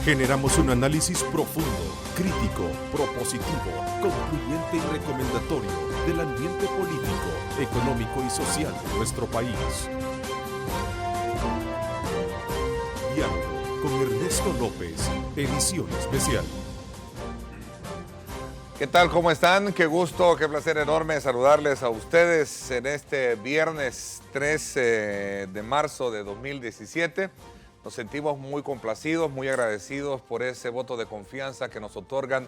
Generamos un análisis profundo, crítico, propositivo, concluyente y recomendatorio del ambiente político, económico y social de nuestro país. Diálogo con Ernesto López, edición especial. ¿Qué tal? ¿Cómo están? Qué gusto, qué placer enorme saludarles a ustedes en este viernes 3 de marzo de 2017. Nos sentimos muy complacidos, muy agradecidos por ese voto de confianza que nos otorgan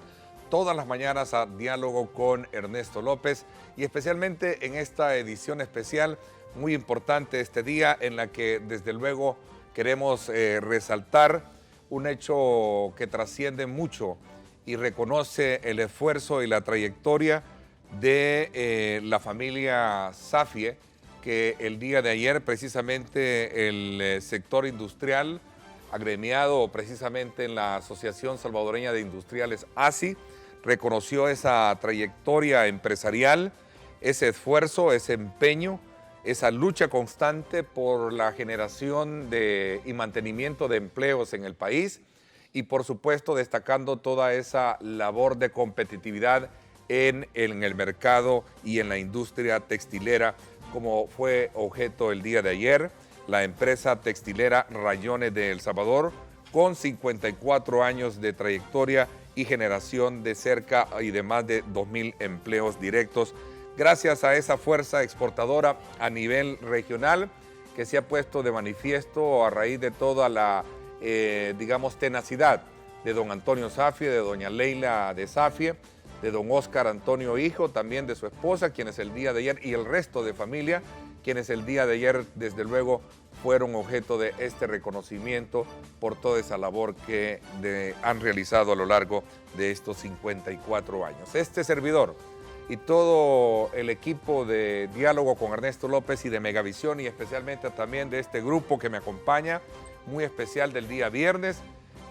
todas las mañanas a Diálogo con Ernesto López y especialmente en esta edición especial muy importante este día en la que desde luego queremos resaltar un hecho que trasciende mucho y reconoce el esfuerzo y la trayectoria de la familia Safie, que el día de ayer precisamente el sector industrial, agremiado precisamente en la Asociación Salvadoreña de Industriales, ASI, reconoció esa trayectoria empresarial, ese esfuerzo, ese empeño, esa lucha constante por la generación y mantenimiento de empleos en el país, y por supuesto destacando toda esa labor de competitividad en el mercado y en la industria textilera, como fue objeto el día de ayer, la empresa textilera Rayones de El Salvador, con 54 años de trayectoria y generación de cerca y de más de 2,000 empleos directos, gracias a esa fuerza exportadora a nivel regional que se ha puesto de manifiesto a raíz de toda la tenacidad de don Antonio Safie, de doña Leila de Safie, de don Óscar Antonio Hijo, también de su esposa, quienes el día de ayer, y el resto de familia, quienes el día de ayer, desde luego, fueron objeto de este reconocimiento por toda esa labor que han realizado a lo largo de estos 54 años. Este servidor y todo el equipo de Diálogo con Ernesto López y de Megavisión, y especialmente también de este grupo que me acompaña, muy especial del día viernes,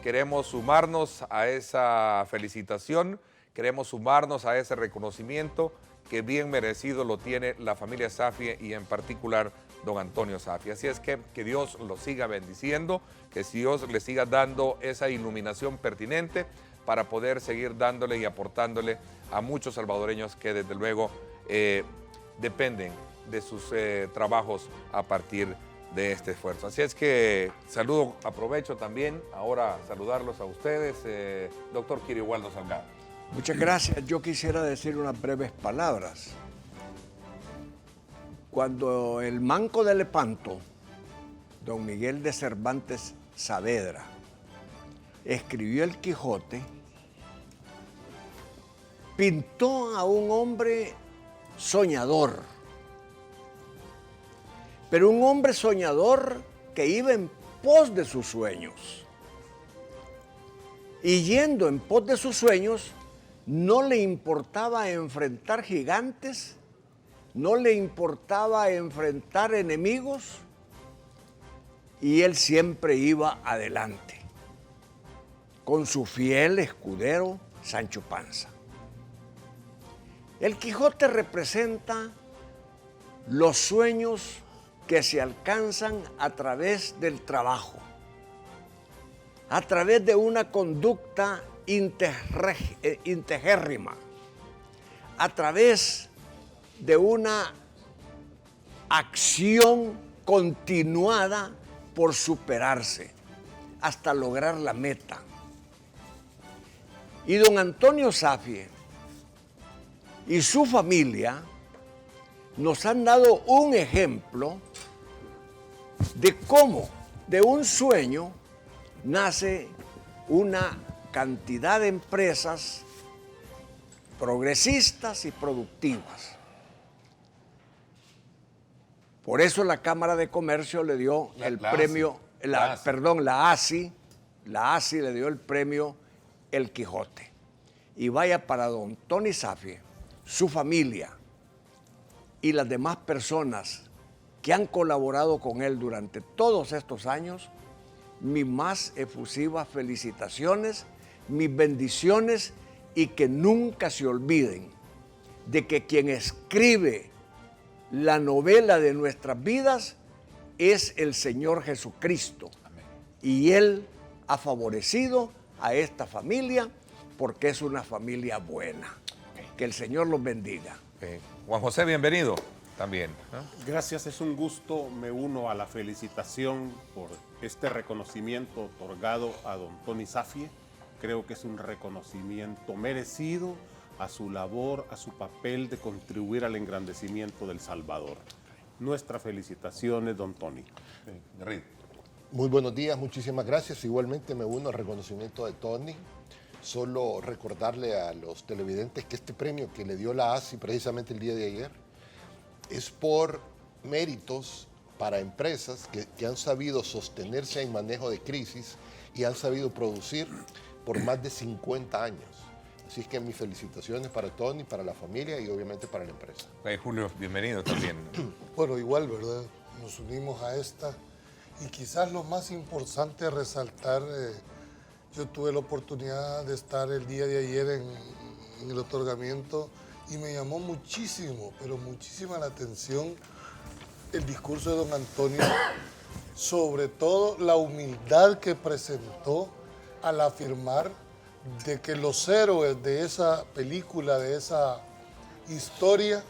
queremos sumarnos a esa felicitación, queremos sumarnos a ese reconocimiento que bien merecido lo tiene la familia Safie y en particular don Antonio Safie. Así es que Dios lo siga bendiciendo, que Dios le siga dando esa iluminación pertinente para poder seguir dándole y aportándole a muchos salvadoreños que desde luego dependen de sus trabajos a partir de este esfuerzo. Así es que aprovecho también ahora saludarlos a ustedes, doctor Quiriwaldo Salgado. Muchas gracias. Yo quisiera decir unas breves palabras. Cuando el manco de Lepanto, don Miguel de Cervantes Saavedra, escribió El Quijote, pintó a un hombre soñador, pero un hombre soñador que iba en pos de sus sueños. Y yendo en pos de sus sueños, no le importaba enfrentar gigantes, no le importaba enfrentar enemigos, y él siempre iba adelante, con su fiel escudero Sancho Panza. El Quijote representa los sueños que se alcanzan a través del trabajo, a través de una conducta integérrima, a través de una acción continuada por superarse hasta lograr la meta. Y don Antonio Safie y su familia nos han dado un ejemplo de cómo de un sueño nace una cantidad de empresas progresistas y productivas. Por eso la Cámara de Comercio le dio el premio, la ASI le dio el premio El Quijote. Y vaya para don Tony Safie, su familia y las demás personas que han colaborado con él durante todos estos años, mis más efusivas felicitaciones, mis bendiciones, y que nunca se olviden de que quien escribe la novela de nuestras vidas es el Señor Jesucristo. Amén. Y Él ha favorecido a esta familia porque es una familia buena. Que el Señor los bendiga. Juan José, bienvenido también. Gracias, es un gusto. Me uno a la felicitación por este reconocimiento otorgado a don Tony Zafie. Creo que es un reconocimiento merecido a su labor, a su papel de contribuir al engrandecimiento del Salvador. Nuestras felicitaciones, don Tony. Muy buenos días, muchísimas gracias. Igualmente me uno al reconocimiento de Tony. Solo recordarle a los televidentes que este premio que le dio la ASI precisamente el día de ayer es por méritos para empresas que han sabido sostenerse en manejo de crisis y han sabido producir por más de 50 años. Así es que mis felicitaciones para Tony, para la familia y obviamente para la empresa. Julio, bienvenido también. Bueno, igual, ¿verdad? Nos unimos a esta y quizás lo más importante resaltar, yo tuve la oportunidad de estar el día de ayer en el otorgamiento y me llamó muchísimo, pero muchísima la atención el discurso de don Antonio, sobre todo la humildad que presentó al afirmar de que los héroes de esa película, de esa historia,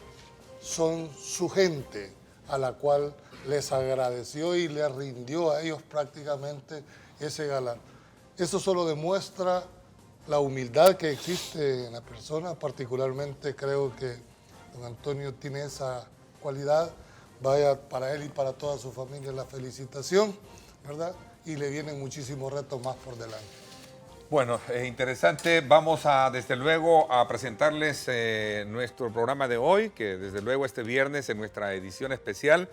son su gente, a la cual les agradeció y les rindió a ellos prácticamente ese galán. Eso solo demuestra la humildad que existe en la persona, particularmente creo que don Antonio tiene esa cualidad. Vaya para él y para toda su familia la felicitación, ¿verdad? Y le vienen muchísimos retos más por delante. Bueno, es interesante. Vamos a, desde luego, a presentarles nuestro programa de hoy, que desde luego este viernes en nuestra edición especial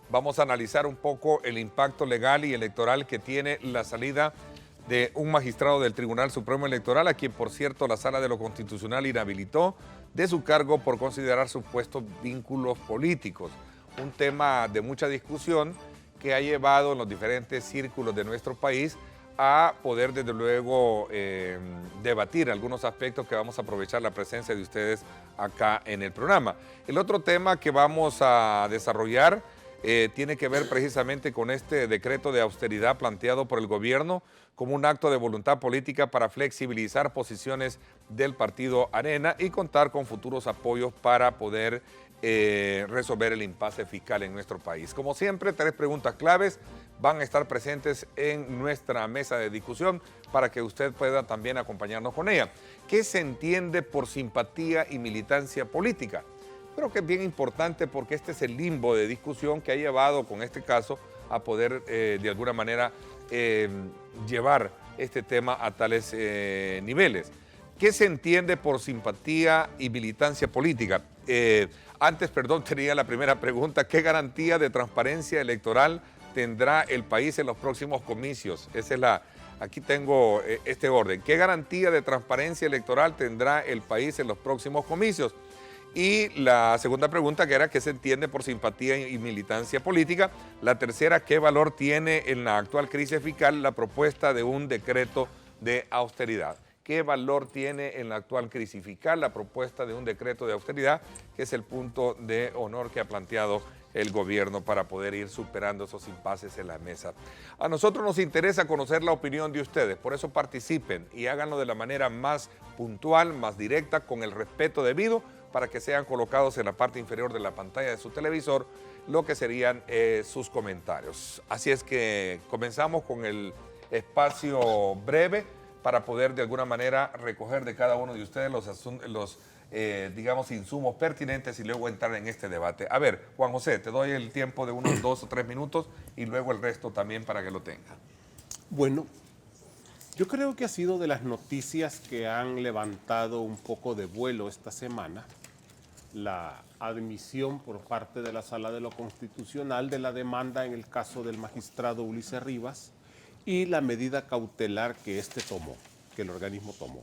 vamos a analizar un poco el impacto legal y electoral que tiene la salida de un magistrado del Tribunal Supremo Electoral, a quien, por cierto, la Sala de lo Constitucional inhabilitó de su cargo por considerar supuestos vínculos políticos. Un tema de mucha discusión que ha llevado en los diferentes círculos de nuestro país a poder, desde luego, debatir algunos aspectos que vamos a aprovechar la presencia de ustedes acá en el programa. El otro tema que vamos a desarrollar tiene que ver precisamente con este decreto de austeridad planteado por el gobierno como un acto de voluntad política para flexibilizar posiciones del partido Arena y contar con futuros apoyos para poder resolver el impasse fiscal en nuestro país. Como siempre, 3 preguntas claves van a estar presentes en nuestra mesa de discusión para que usted pueda también acompañarnos con ella. ¿Qué se entiende por simpatía y militancia política? Creo que es bien importante porque este es el limbo de discusión que ha llevado con este caso a poder de alguna manera llevar este tema a tales niveles. ¿Qué se entiende por simpatía y militancia política? Antes, tenía la primera pregunta. ¿Qué garantía de transparencia electoral tendrá el país en los próximos comicios? Esa es aquí tengo este orden. ¿Qué garantía de transparencia electoral tendrá el país en los próximos comicios? Y la segunda pregunta, que era ¿qué se entiende por simpatía y militancia política? La tercera, ¿qué valor tiene en la actual crisis fiscal la propuesta de un decreto de austeridad? ¿Qué valor tiene en la actual crisis fiscal la propuesta de un decreto de austeridad? Que es el punto de honor que ha planteado el gobierno para poder ir superando esos impases en la mesa. A nosotros nos interesa conocer la opinión de ustedes, por eso participen y háganlo de la manera más puntual, más directa, con el respeto debido, para que sean colocados en la parte inferior de la pantalla de su televisor lo que serían sus comentarios. Así es que comenzamos con el espacio breve para poder de alguna manera recoger de cada uno de ustedes los digamos, insumos pertinentes y luego entrar en este debate. A ver, Juan José, te doy el tiempo de unos 2 o 3 minutos y luego el resto también para que lo tenga. Bueno, yo creo que ha sido de las noticias que han levantado un poco de vuelo esta semana la admisión por parte de la Sala de lo Constitucional de la demanda en el caso del magistrado Ulises Rivas y la medida cautelar que que el organismo tomó.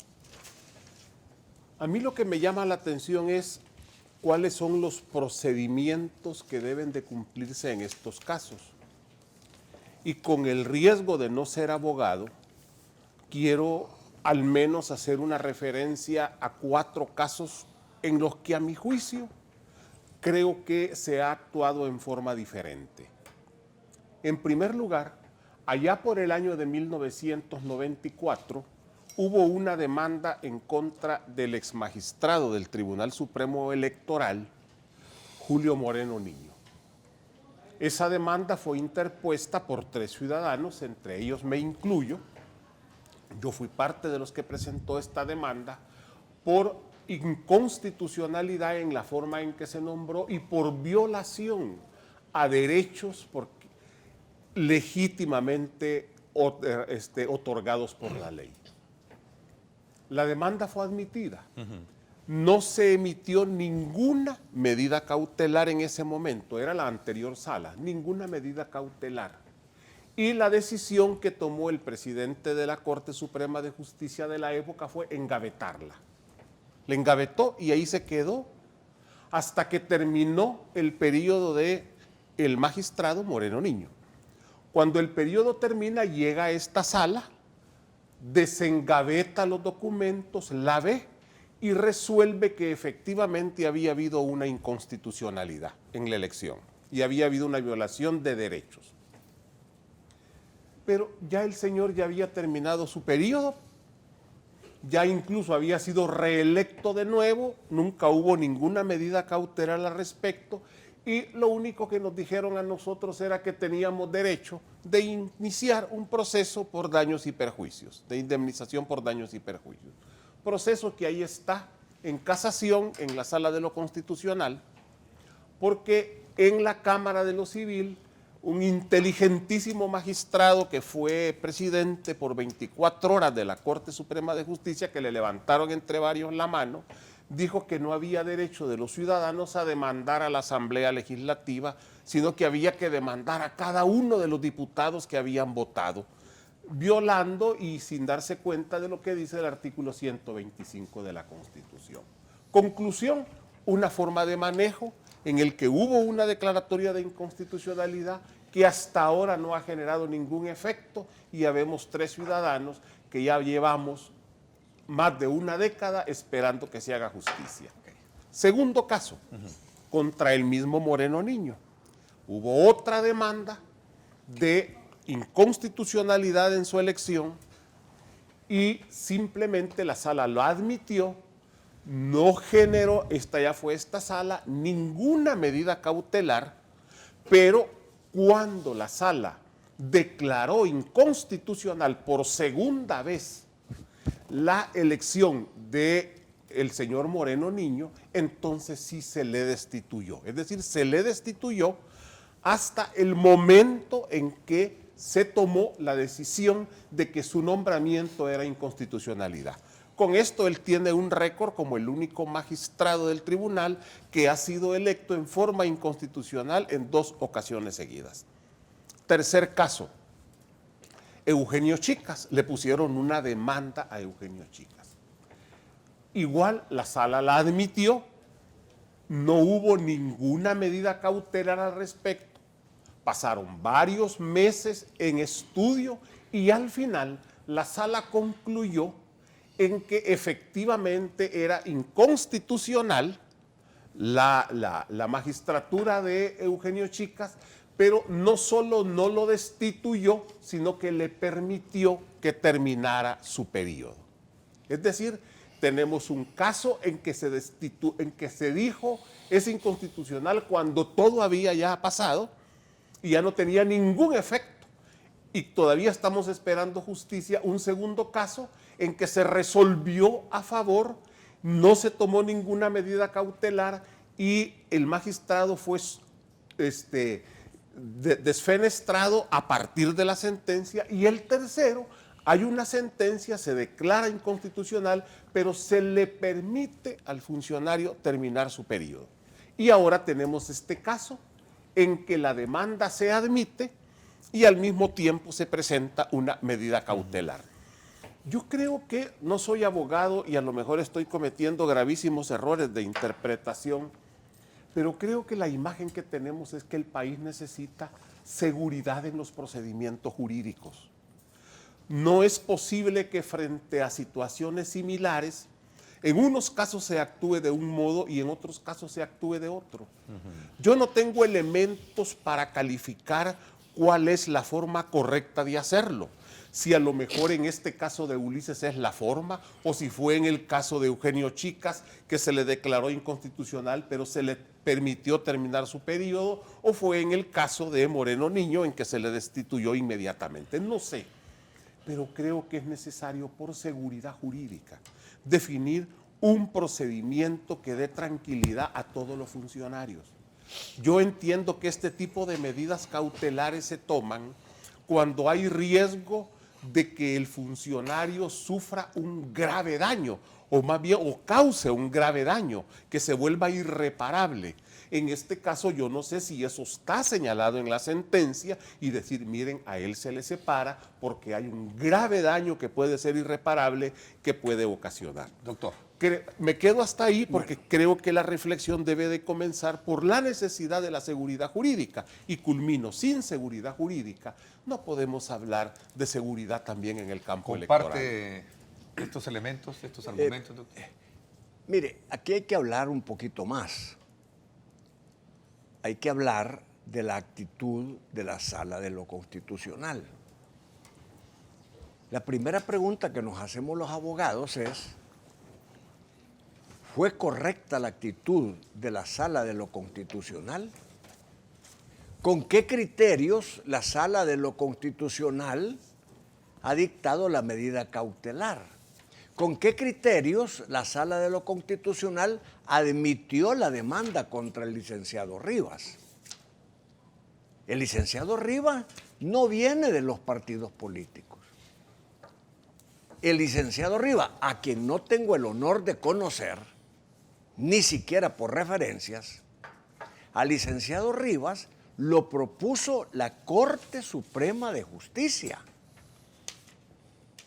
A mí lo que me llama la atención es cuáles son los procedimientos que deben de cumplirse en estos casos. Y con el riesgo de no ser abogado, quiero al menos hacer una referencia a 4 casos en los que a mi juicio creo que se ha actuado en forma diferente. En primer lugar, allá por el año de 1994 hubo una demanda en contra del exmagistrado del Tribunal Supremo Electoral, Julio Moreno Niño. Esa demanda fue interpuesta por 3 ciudadanos, entre ellos me incluyo. Yo fui parte de los que presentó esta demanda por inconstitucionalidad en la forma en que se nombró y por violación a derechos legítimamente otorgados por la ley. La demanda fue admitida. No se emitió ninguna medida cautelar en ese momento, era la anterior sala, ninguna medida cautelar. Y la decisión que tomó el presidente de la Corte Suprema de Justicia de la época fue engavetarla. Le engavetó y ahí se quedó hasta que terminó el periodo del magistrado Moreno Niño. Cuando el periodo termina, llega a esta sala, desengaveta los documentos, la ve y resuelve que efectivamente había habido una inconstitucionalidad en la elección y había habido una violación de derechos. Pero ya el señor ya había terminado su periodo, ya incluso había sido reelecto de nuevo, nunca hubo ninguna medida cautelar al respecto y lo único que nos dijeron a nosotros era que teníamos derecho de iniciar un proceso por daños y perjuicios, de indemnización por daños y perjuicios. Proceso que ahí está en casación en la Sala de lo Constitucional, porque en la Cámara de lo Civil un inteligentísimo magistrado que fue presidente por 24 horas de la Corte Suprema de Justicia, que le levantaron entre varios la mano, dijo que no había derecho de los ciudadanos a demandar a la Asamblea Legislativa, sino que había que demandar a cada uno de los diputados que habían votado, violando y sin darse cuenta de lo que dice el artículo 125 de la Constitución. Conclusión, una forma de manejo en el que hubo una declaratoria de inconstitucionalidad que hasta ahora no ha generado ningún efecto y ya vemos 3 ciudadanos que ya llevamos más de una década esperando que se haga justicia. Segundo caso, contra el mismo Moreno Niño. Hubo otra demanda de inconstitucionalidad en su elección y simplemente la sala lo admitió, no generó, esta sala, ninguna medida cautelar, pero cuando la sala declaró inconstitucional por segunda vez la elección del señor Moreno Niño, entonces sí se le destituyó. Es decir, se le destituyó hasta el momento en que se tomó la decisión de que su nombramiento era inconstitucionalidad. Con esto él tiene un récord como el único magistrado del tribunal que ha sido electo en forma inconstitucional en 2 ocasiones seguidas. Tercer caso, Eugenio Chicas. Le pusieron una demanda a Eugenio Chicas. Igual la sala la admitió, no hubo ninguna medida cautelar al respecto. Pasaron varios meses en estudio y al final la sala concluyó en que efectivamente era inconstitucional la magistratura de Eugenio Chicas, pero no solo no lo destituyó, sino que le permitió que terminara su periodo. Es decir, tenemos un caso en que se dijo es inconstitucional cuando todo había ya pasado y ya no tenía ningún efecto. Y todavía estamos esperando justicia, un segundo caso en que se resolvió a favor, no se tomó ninguna medida cautelar y el magistrado fue desfenestrado a partir de la sentencia. Y el tercero, hay una sentencia, se declara inconstitucional, pero se le permite al funcionario terminar su periodo. Y ahora tenemos este caso en que la demanda se admite y al mismo tiempo se presenta una medida cautelar. Yo creo que no soy abogado y a lo mejor estoy cometiendo gravísimos errores de interpretación, pero creo que la imagen que tenemos es que el país necesita seguridad en los procedimientos jurídicos. No es posible que frente a situaciones similares, en unos casos se actúe de un modo y en otros casos se actúe de otro. Yo no tengo elementos para calificar cuál es la forma correcta de hacerlo. Si a lo mejor en este caso de Ulises es la forma, o si fue en el caso de Eugenio Chicas, que se le declaró inconstitucional, pero se le permitió terminar su periodo, o fue en el caso de Moreno Niño, en que se le destituyó inmediatamente. No sé, pero creo que es necesario, por seguridad jurídica, definir un procedimiento que dé tranquilidad a todos los funcionarios. Yo entiendo que este tipo de medidas cautelares se toman cuando hay riesgo de que el funcionario sufra un grave daño, o más bien, o cause un grave daño, que se vuelva irreparable. En este caso, yo no sé si eso está señalado en la sentencia y decir, miren, a él se le separa porque hay un grave daño que puede ser irreparable, que puede ocasionar. Doctor. Me quedo hasta ahí porque creo que la reflexión debe de comenzar por la necesidad de la seguridad jurídica, y culmino: sin seguridad jurídica no podemos hablar de seguridad también en el campo electoral. ¿Comparte estos elementos, estos argumentos, doctor? Mire, aquí hay que hablar un poquito más. Hay que hablar de la actitud de la Sala de lo Constitucional. La primera pregunta que nos hacemos los abogados es: ¿fue correcta la actitud de la Sala de lo Constitucional? ¿Con qué criterios la Sala de lo Constitucional ha dictado la medida cautelar? ¿Con qué criterios la Sala de lo Constitucional admitió la demanda contra el licenciado Rivas? El licenciado Rivas no viene de los partidos políticos. El licenciado Rivas, a quien no tengo el honor de conocer, ni siquiera por referencias, al licenciado Rivas lo propuso la Corte Suprema de Justicia.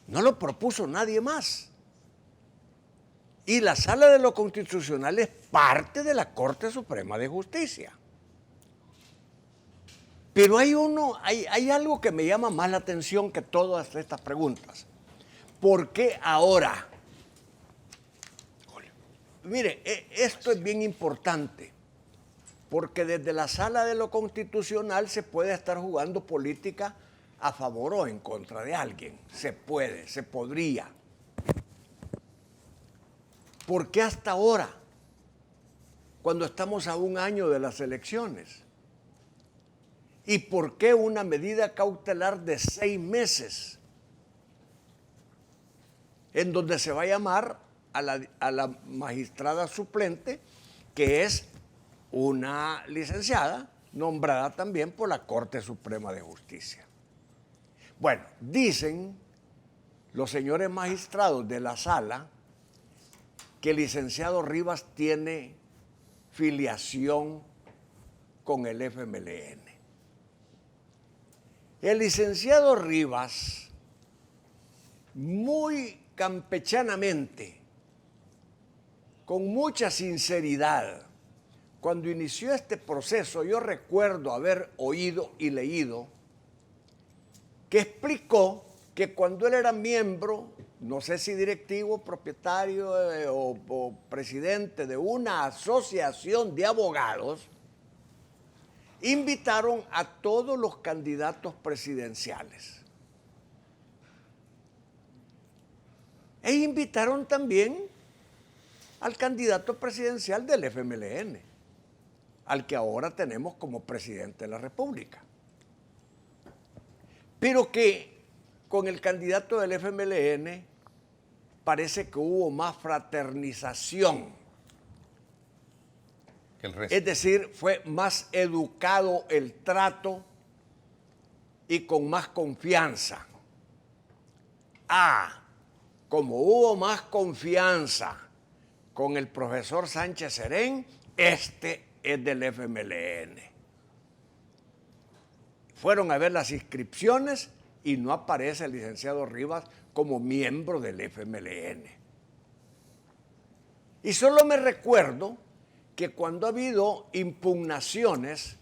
No lo propuso nadie más. Y la Sala de lo Constitucional es parte de la Corte Suprema de Justicia. Pero hay algo que me llama más la atención que todas estas preguntas. ¿Por qué ahora? Mire, esto es bien importante, porque desde la Sala de lo Constitucional se puede estar jugando política a favor o en contra de alguien. Se puede, se podría. ¿Por qué hasta ahora, cuando estamos a un año de las elecciones? ¿Y por qué una medida cautelar de 6 meses en donde se va a llamar a la magistrada suplente, que es una licenciada nombrada también por la Corte Suprema de Justicia? Bueno, dicen los señores magistrados de la sala que el licenciado Rivas tiene filiación con el FMLN. El licenciado Rivas, muy campechanamente, con mucha sinceridad, cuando inició este proceso, yo recuerdo haber oído y leído que explicó que cuando él era miembro, no sé si directivo, propietario o presidente de una asociación de abogados, invitaron a todos los candidatos presidenciales. E invitaron también al candidato presidencial del FMLN, al que ahora tenemos como presidente de la República. Pero que con el candidato del FMLN parece que hubo más fraternización. Que el resto. Es decir, fue más educado el trato y con más confianza. Como hubo más confianza con el profesor Sánchez Serén, este es del FMLN. Fueron a ver las inscripciones y no aparece el licenciado Rivas como miembro del FMLN. Y solo me recuerdo que cuando ha habido impugnaciones,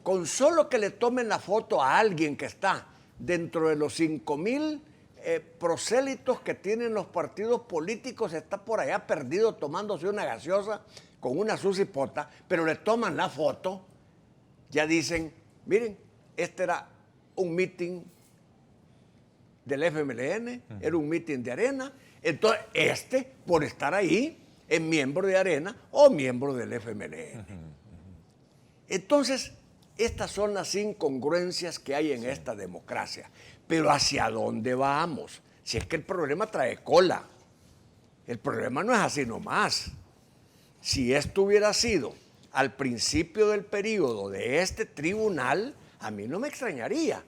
con solo que le tomen la foto a alguien que está dentro de los 5,000 prosélitos que tienen los partidos políticos, está por allá perdido tomándose una gaseosa con una susipota, pero le toman la foto, ya dicen, miren, este era un meeting del FMLN, era un meeting de Arena. Entonces, por estar ahí, es miembro de Arena o miembro del FMLN. Entonces, estas son las incongruencias que hay en esta democracia. Pero ¿hacia dónde vamos? Si es que el problema trae cola. El problema no es así nomás. Si esto hubiera sido al principio del periodo de este tribunal, a mí no me extrañaría,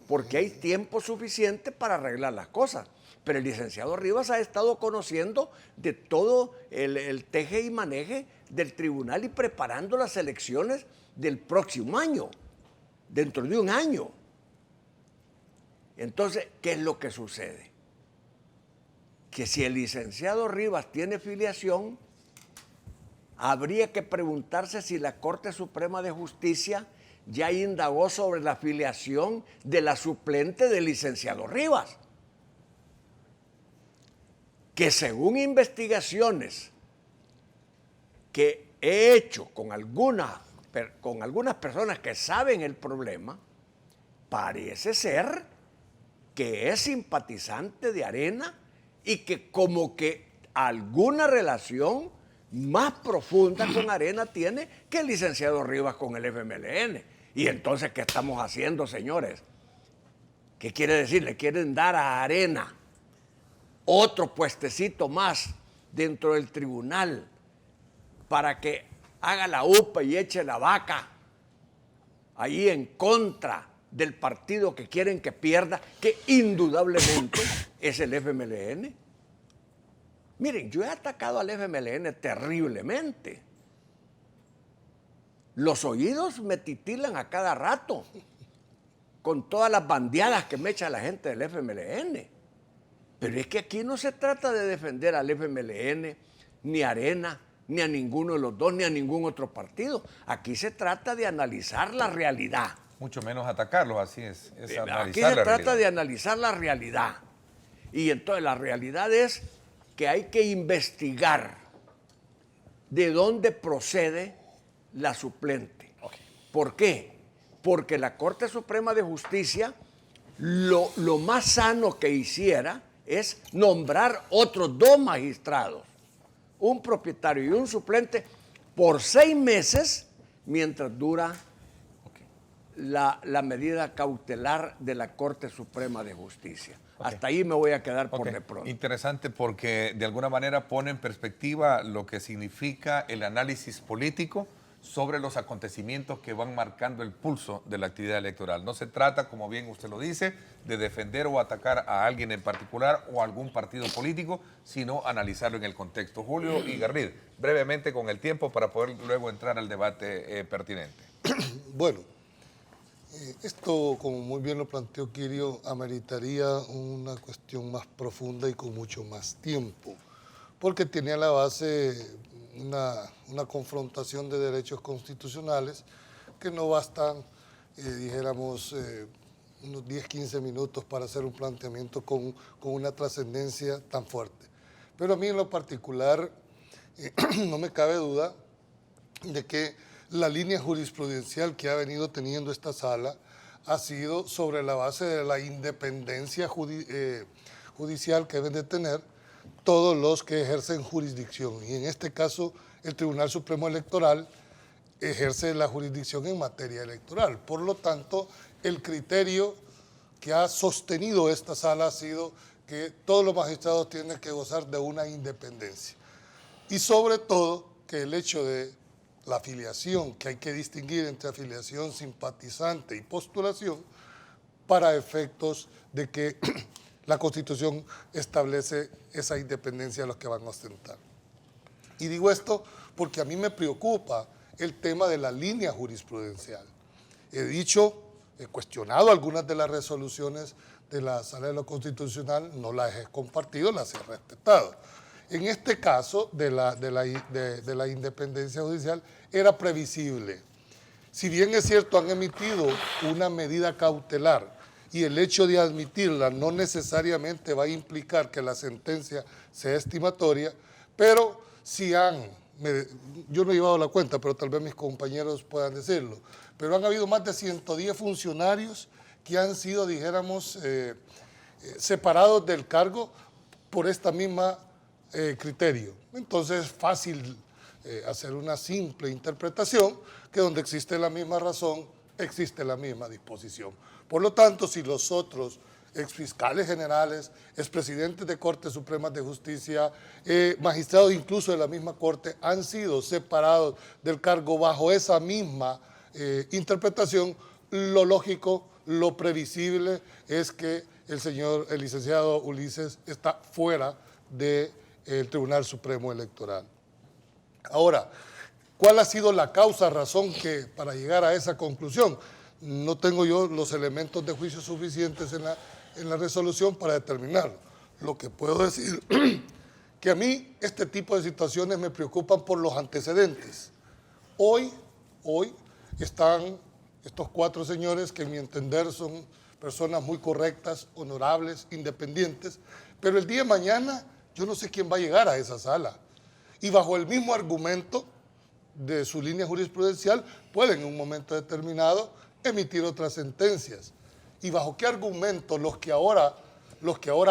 porque hay tiempo suficiente para arreglar las cosas. Pero el licenciado Rivas ha estado conociendo de todo el teje y maneje del tribunal y preparando las elecciones del próximo año, dentro de un año. Entonces, ¿qué es lo que sucede? Que si el licenciado Rivas tiene filiación, habría que preguntarse si la Corte Suprema de Justicia ya indagó sobre la filiación de la suplente del licenciado Rivas, que según investigaciones que he hecho con algunas personas que saben el problema, parece ser que es simpatizante de Arena y que como que alguna relación más profunda con Arena tiene que el licenciado Rivas con el FMLN. Y entonces, ¿qué estamos haciendo, señores? ¿Qué quiere decir? Le quieren dar a Arena otro puestecito más dentro del tribunal para que haga la UPA y eche la vaca ahí en contra del partido que quieren que pierda, que indudablemente es el FMLN. Miren, yo he atacado al FMLN terriblemente. Los oídos me titilan a cada rato con todas las bandeadas que me echa la gente del FMLN. Pero es que aquí no se trata de defender al FMLN, ni a Arena, ni a ninguno de los dos, ni a ningún otro partido. Aquí se trata de analizar la realidad. Mucho menos atacarlos, así es. Aquí se trata de analizar la realidad. Y entonces la realidad es que hay que investigar de dónde procede la suplente. ¿Por qué? Porque la Corte Suprema de Justicia lo más sano que hiciera es nombrar otros 2 magistrados, un propietario y un suplente, por 6 meses mientras dura la medida cautelar de la Corte Suprema de Justicia. Hasta ahí me voy a quedar por de pronto. Interesante, porque de alguna manera pone en perspectiva lo que significa el análisis político sobre los acontecimientos que van marcando el pulso de la actividad electoral. No se trata, como bien usted lo dice, de defender o atacar a alguien en particular o a algún partido político, sino analizarlo en el contexto. Julio y Garrido, brevemente con el tiempo para poder luego entrar al debate pertinente. Bueno, esto, como muy bien lo planteó Quirio, ameritaría una cuestión más profunda y con mucho más tiempo, porque tiene a la base una confrontación de derechos constitucionales que no bastan, dijéramos, unos 10-15 minutos para hacer un planteamiento con una trascendencia tan fuerte. Pero a mí en lo particular no me cabe duda de que la línea jurisprudencial que ha venido teniendo esta sala ha sido sobre la base de la independencia judicial que deben de tener todos los que ejercen jurisdicción. Y en este caso, el Tribunal Supremo Electoral ejerce la jurisdicción en materia electoral. Por lo tanto, el criterio que ha sostenido esta sala ha sido que todos los magistrados tienen que gozar de una independencia. Y sobre todo, que el hecho de la afiliación, que hay que distinguir entre afiliación simpatizante y postulación, para efectos de que la Constitución establece esa independencia a los que van a ostentar. Y digo esto porque a mí me preocupa el tema de la línea jurisprudencial. He cuestionado algunas de las resoluciones de la Sala de lo Constitucional, no las he compartido, las he respetado. En este caso de la independencia judicial era previsible. Si bien es cierto, han emitido una medida cautelar y el hecho de admitirla no necesariamente va a implicar que la sentencia sea estimatoria, pero sí han yo no he llevado la cuenta, pero tal vez mis compañeros puedan decirlo, pero han habido más de 110 funcionarios que han sido, dijéramos, separados del cargo por esta misma criterio. Entonces es fácil hacer una simple interpretación que donde existe la misma razón, existe la misma disposición. Por lo tanto, si los otros exfiscales generales, expresidentes de Cortes Supremas de Justicia, magistrados incluso de la misma Corte han sido separados del cargo bajo esa misma interpretación, lo lógico, lo previsible es que el licenciado Ulises está fuera del Tribunal Supremo Electoral. Ahora, ¿cuál ha sido la causa, razón para llegar a esa conclusión? No tengo yo los elementos de juicio suficientes en la resolución para determinarlo. Lo que puedo decir que a mí este tipo de situaciones me preocupan por los antecedentes. Hoy están estos 4 señores que en mi entender son personas muy correctas, honorables, independientes, pero el día de mañana yo no sé quién va a llegar a esa sala. Y bajo el mismo argumento de su línea jurisprudencial pueden en un momento determinado emitir otras sentencias. ¿Y bajo qué argumento los que ahora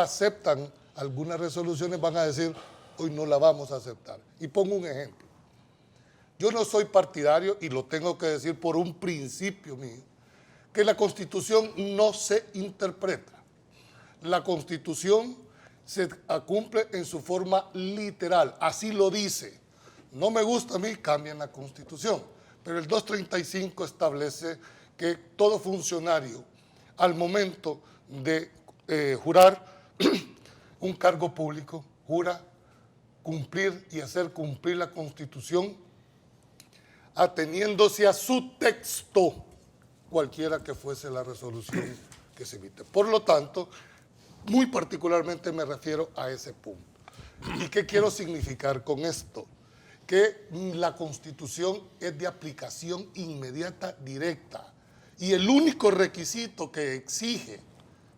aceptan algunas resoluciones van a decir, hoy no la vamos a aceptar? Y pongo un ejemplo. Yo no soy partidario, y lo tengo que decir por un principio mío, que la Constitución no se interpreta. La Constitución se cumple en su forma literal, así lo dice. No me gusta a mí, cambien la Constitución. Pero el 235 establece que todo funcionario, al momento de jurar un cargo público, jura cumplir y hacer cumplir la Constitución ateniéndose a su texto, cualquiera que fuese la resolución que se emite. Por lo tanto, muy particularmente me refiero a ese punto. ¿Y qué quiero significar con esto? Que la Constitución es de aplicación inmediata, directa. Y el único requisito que exige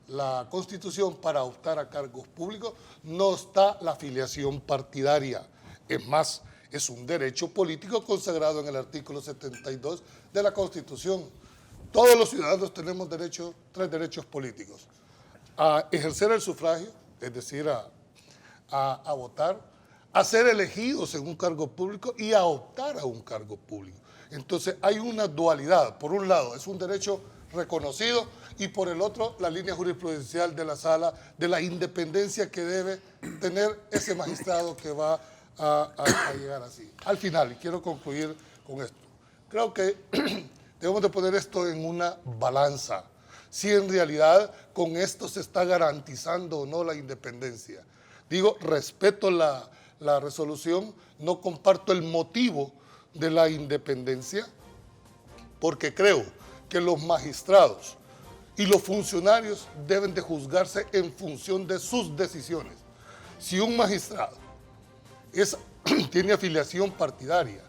la Constitución para optar a cargos públicos no está la afiliación partidaria. Es más, es un derecho político consagrado en el artículo 72 de la Constitución. Todos los ciudadanos tenemos 3 derechos políticos. A ejercer el sufragio, es decir, a votar, a ser elegidos en un cargo público y a optar a un cargo público. Entonces hay una dualidad. Por un lado es un derecho reconocido y por el otro la línea jurisprudencial de la sala de la independencia que debe tener ese magistrado que va a llegar así. Al final, y quiero concluir con esto, creo que debemos de poner esto en una balanza. Si en realidad con esto se está garantizando o no la independencia. Digo, respeto la resolución, no comparto el motivo de la independencia, porque creo que los magistrados y los funcionarios deben de juzgarse en función de sus decisiones. Si un magistrado tiene afiliación partidaria,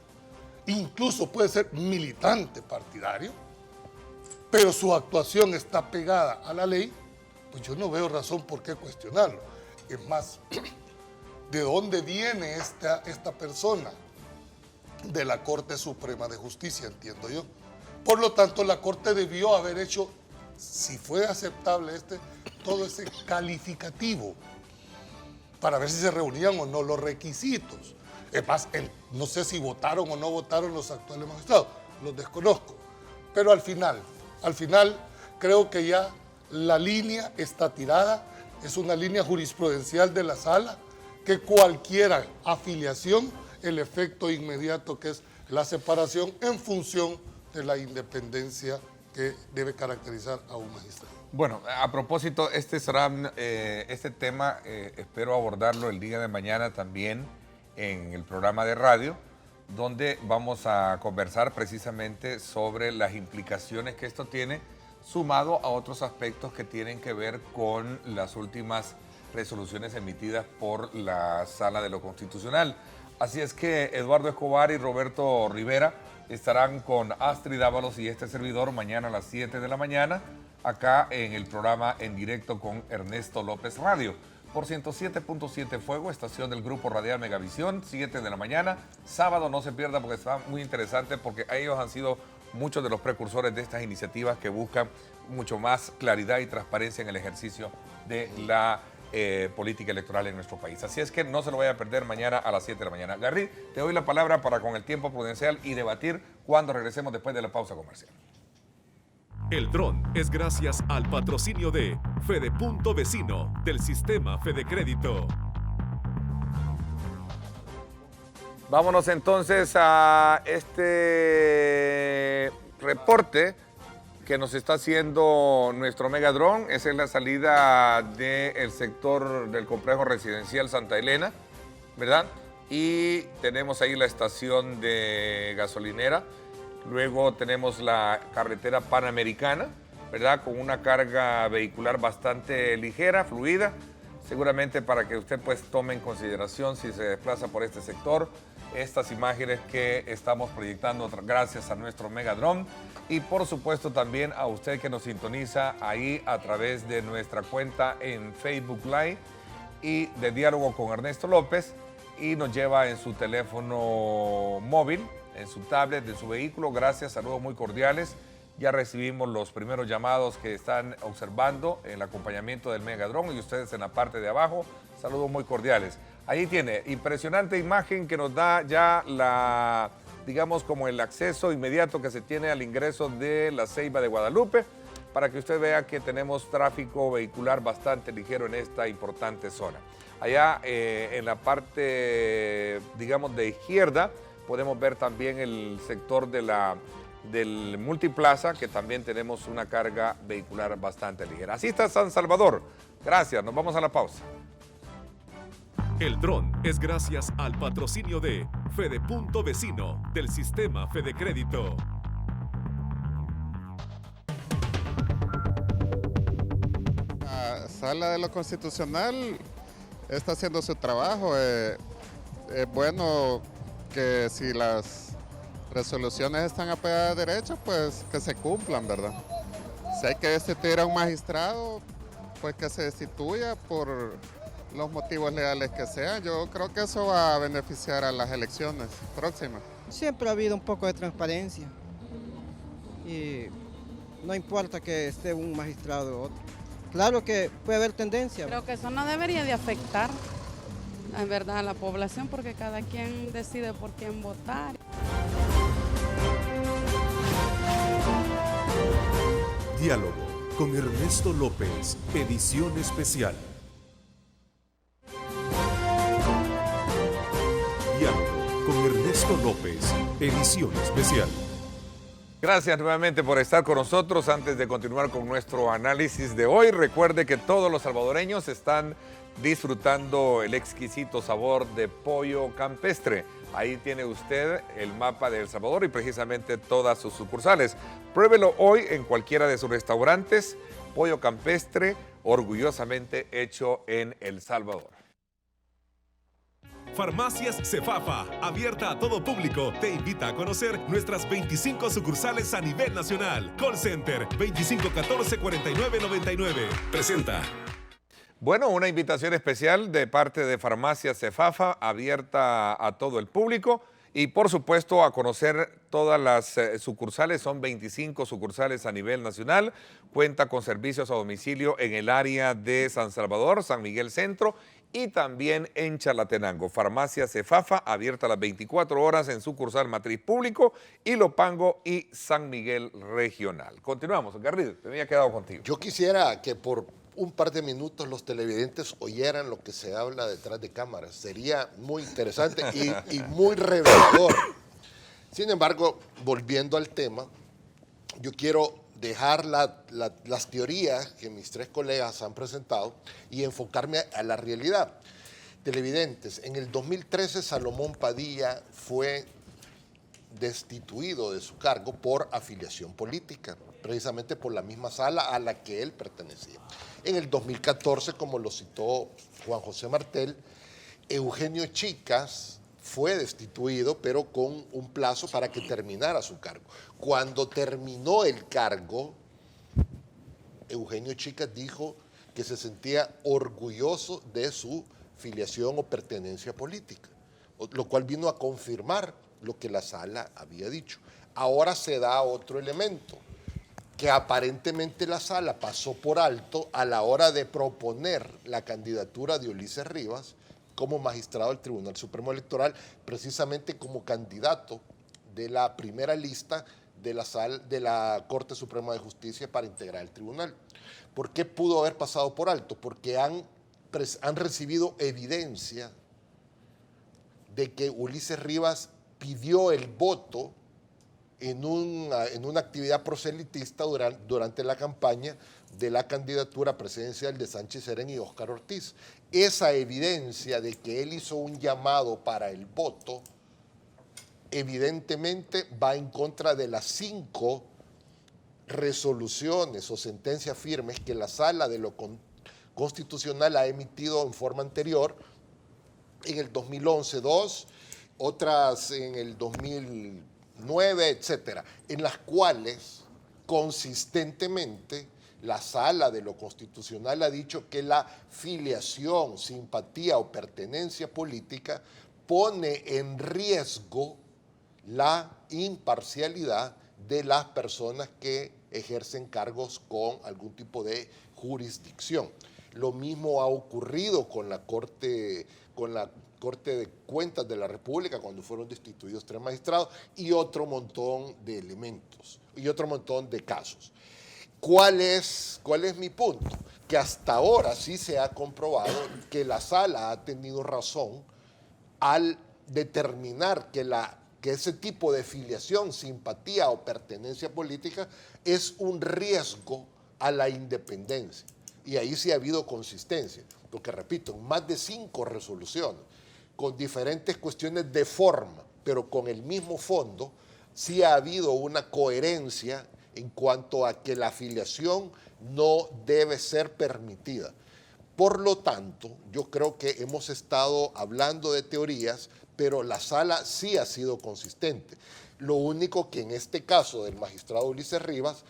incluso puede ser militante partidario, pero su actuación está pegada a la ley, pues yo no veo razón por qué cuestionarlo. Es más, ¿de dónde viene esta persona? De la Corte Suprema de Justicia, entiendo yo. Por lo tanto, la Corte debió haber hecho, si fue aceptable todo ese calificativo para ver si se reunían o no los requisitos. Es más, no sé si votaron o no votaron los actuales magistrados, los desconozco. Pero al final creo que ya la línea está tirada, es una línea jurisprudencial de la sala, que cualquier afiliación, el efecto inmediato que es la separación en función de la independencia que debe caracterizar a un magistrado. Bueno, a propósito, este tema espero abordarlo el día de mañana también en el programa de radio, donde vamos a conversar precisamente sobre las implicaciones que esto tiene, sumado a otros aspectos que tienen que ver con las últimas resoluciones emitidas por la Sala de lo Constitucional. Así es que Eduardo Escobar y Roberto Rivera estarán con Astrid Ábalos y este servidor mañana a las 7 de la mañana, acá en el programa En Directo con Ernesto López Radio. por 107.7 Fuego, estación del Grupo Radial Megavisión, 7 de la mañana. Sábado no se pierda porque está muy interesante, porque ellos han sido muchos de los precursores de estas iniciativas que buscan mucho más claridad y transparencia en el ejercicio de la política electoral en nuestro país. Así es que no se lo vaya a perder mañana a las 7 de la mañana. Garry, te doy la palabra para con el tiempo prudencial y debatir cuando regresemos después de la pausa comercial. El dron es gracias al patrocinio de Fede Punto Vecino del sistema Fede Crédito. Vámonos entonces a este reporte que nos está haciendo nuestro Megadrón. Esa es la salida del sector del complejo residencial Santa Elena, ¿verdad? Y tenemos ahí la estación de gasolinera. Luego tenemos la carretera Panamericana, ¿verdad? Con una carga vehicular bastante ligera, fluida, seguramente para que usted pues tome en consideración si se desplaza por este sector estas imágenes que estamos proyectando gracias a nuestro Megadrón y por supuesto también a usted que nos sintoniza ahí a través de nuestra cuenta en Facebook Live y de Diálogo con Ernesto López y nos lleva en su teléfono móvil, en su tablet, de su vehículo. Gracias, saludos muy cordiales. Ya recibimos los primeros llamados que están observando el acompañamiento del Megadrón y ustedes en la parte de abajo, saludos muy cordiales. Ahí tiene, impresionante imagen que nos da ya la, digamos, como el acceso inmediato que se tiene al ingreso de la Ceiba de Guadalupe, para que usted vea que tenemos tráfico vehicular bastante ligero en esta importante zona. Allá en la parte, digamos, de izquierda, podemos ver también el sector del Multiplaza, que también tenemos una carga vehicular bastante ligera. Así está San Salvador. Gracias, nos vamos a la pausa. El dron es gracias al patrocinio de Fede Punto Vecino del sistema Fede Crédito. La Sala de lo Constitucional está haciendo su trabajo. Es bueno que si las resoluciones están apegadas a derecho, pues que se cumplan, ¿verdad? Si hay que destituir a un magistrado, pues que se destituya por los motivos legales que sean. Yo creo que eso va a beneficiar a las elecciones próximas. Siempre ha habido un poco de transparencia y no importa que esté un magistrado u otro. Claro que puede haber tendencia. Creo que eso no debería de afectar, en verdad, a la población porque cada quien decide por quién votar. Diálogo con Ernesto López, edición especial. Diálogo con Ernesto López, edición especial. Gracias nuevamente por estar con nosotros. Antes de continuar con nuestro análisis de hoy, recuerde que todos los salvadoreños están disfrutando el exquisito sabor de pollo campestre. Ahí tiene usted el mapa de El Salvador y precisamente todas sus sucursales. Pruébelo hoy en cualquiera de sus restaurantes. Pollo campestre, orgullosamente hecho en El Salvador. Farmacias Cefafa, abierta a todo público, te invita a conocer nuestras 25 sucursales a nivel nacional. Call Center 2514-4999. Presenta. Bueno, una invitación especial de parte de Farmacias Cefafa, abierta a todo el público y por supuesto a conocer todas las sucursales. Son 25 sucursales a nivel nacional. Cuenta con servicios a domicilio en el área de San Salvador, San Miguel Centro y también en Chalatenango. Farmacia Cefafa, abierta las 24 horas en sucursal Matriz Público, Ilopango y San Miguel Regional. Continuamos. Garrido, me había quedado contigo. Yo quisiera que por un par de minutos los televidentes oyeran lo que se habla detrás de cámaras. Sería muy interesante y muy revelador. Sin embargo, volviendo al tema, yo quiero dejar las teorías que mis tres colegas han presentado y enfocarme a la realidad. Televidentes, en el 2013 Salomón Padilla fue destituido de su cargo por afiliación política, precisamente por la misma sala a la que él pertenecía. En el 2014, como lo citó Juan José Martel, Eugenio Chicas fue destituido, pero con un plazo para que terminara su cargo. Cuando terminó el cargo, Eugenio Chicas dijo: que se sentía orgulloso de su filiación o pertenencia política, lo cual vino a confirmar lo que la sala había dicho. Ahora se da otro elemento, que aparentemente la sala pasó por alto a la hora de proponer la candidatura de Ulises Rivas como magistrado del Tribunal Supremo Electoral, precisamente como candidato de la primera lista de la Corte Suprema de Justicia para integrar el tribunal. ¿Por qué pudo haber pasado por alto? Porque han recibido evidencia de que Ulises Rivas pidió el voto en una actividad proselitista durante la campaña de la candidatura presidencial de Sánchez Serén y Óscar Ortiz. Esa evidencia de que él hizo un llamado para el voto, evidentemente va en contra de las 5 resoluciones o sentencias firmes que la Sala de lo Constitucional ha emitido en forma anterior, en el 2011, 2, otras en el 2009, etcétera, en las cuales consistentemente la Sala de lo Constitucional ha dicho que la filiación, simpatía o pertenencia política pone en riesgo la imparcialidad de las personas que ejercen cargos con algún tipo de jurisdicción. Lo mismo ha ocurrido con la Corte de Cuentas de la República cuando fueron destituidos 3 magistrados y otro montón de elementos y otro montón de casos. ¿Cuál es mi punto? Que hasta ahora sí se ha comprobado que la Sala ha tenido razón al determinar que ese tipo de filiación, simpatía o pertenencia política es un riesgo a la independencia. Y ahí sí ha habido consistencia, porque repito, en más de 5 resoluciones, con diferentes cuestiones de forma, pero con el mismo fondo, sí ha habido una coherencia en cuanto a que la afiliación no debe ser permitida. Por lo tanto, yo creo que hemos estado hablando de teorías, pero la Sala sí ha sido consistente. Lo único que en este caso del magistrado Ulises Rivas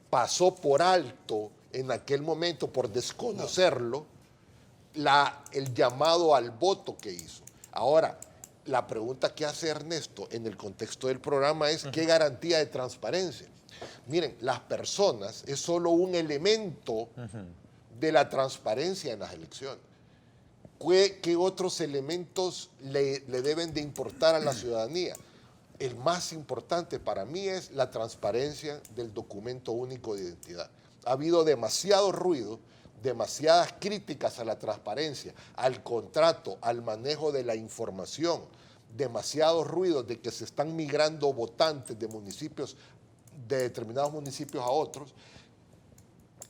pasó por alto en aquel momento, por desconocerlo, el llamado al voto que hizo. Ahora, la pregunta que hace Ernesto en el contexto del programa es ¿qué garantía de transparencia? Miren, las personas es solo un elemento de la transparencia en las elecciones. ¿Qué otros elementos le deben de importar a la ciudadanía? El más importante para mí es la transparencia del documento único de identidad. Ha habido demasiado ruido, demasiadas críticas a la transparencia, al contrato, al manejo de la información, demasiado ruido de que se están migrando votantes de municipios, de determinados municipios a otros.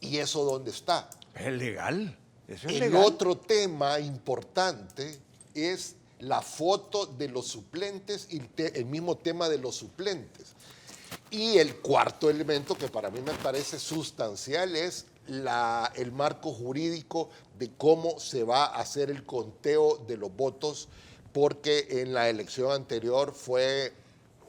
¿Y eso dónde está? Es legal. Eso es El legal. otro tema importante es la foto de los suplentes y el mismo tema de los suplentes. Y el cuarto elemento que para mí me parece sustancial es el marco jurídico de cómo se va a hacer el conteo de los votos, porque en la elección anterior fue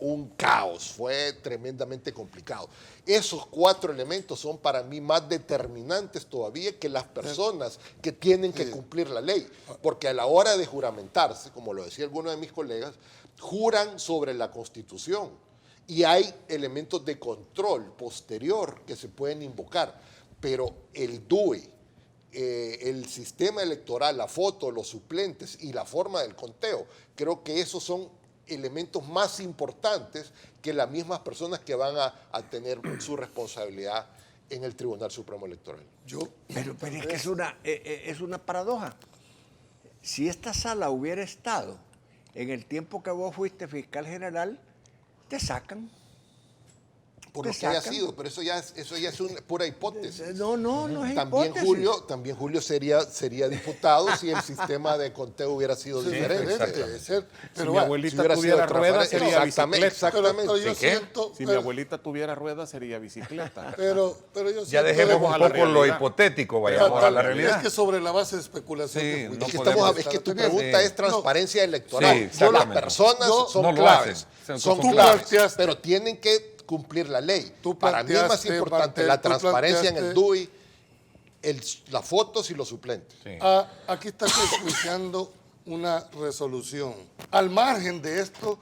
un caos, fue tremendamente complicado. Esos 4 elementos son para mí más determinantes todavía que las personas que tienen que cumplir la ley, porque a la hora de juramentarse, como lo decía alguno de mis colegas, juran sobre la Constitución y hay elementos de control posterior que se pueden invocar, pero el DUI, el sistema electoral, la foto, los suplentes y la forma del conteo, creo que esos son elementos más importantes que las mismas personas que van a tener su responsabilidad en el Tribunal Supremo Electoral. Pero es que es una paradoja. Si esta sala hubiera estado en el tiempo que vos fuiste fiscal general, te sacan. Por lo que haya sido, pero eso ya es una pura hipótesis. No es también hipótesis. Julio sería diputado si el sistema de conteo hubiera sido diferente. Si mi abuelita tuviera ruedas, sería bicicleta. Exactamente. Pero yo siento, Si mi abuelita tuviera ruedas, sería bicicleta. pero yo siento Ya dejemos un poco lo hipotético, vayamos a la realidad. Es que sobre la base de especulación Sí, que no Julio podemos está Es que tu teniendo. pregunta es transparencia electoral. Sí, Las exactamente. personas son no lo claves. hacen. Son Tú claves, planteaste- pero tienen que cumplir la ley. Tú Para mí es más planteaste, importante Martel, la tú transparencia en el planteaste- DUI las fotos y los suplentes. Sí. Aquí está enjuiciando una resolución. Al margen de esto,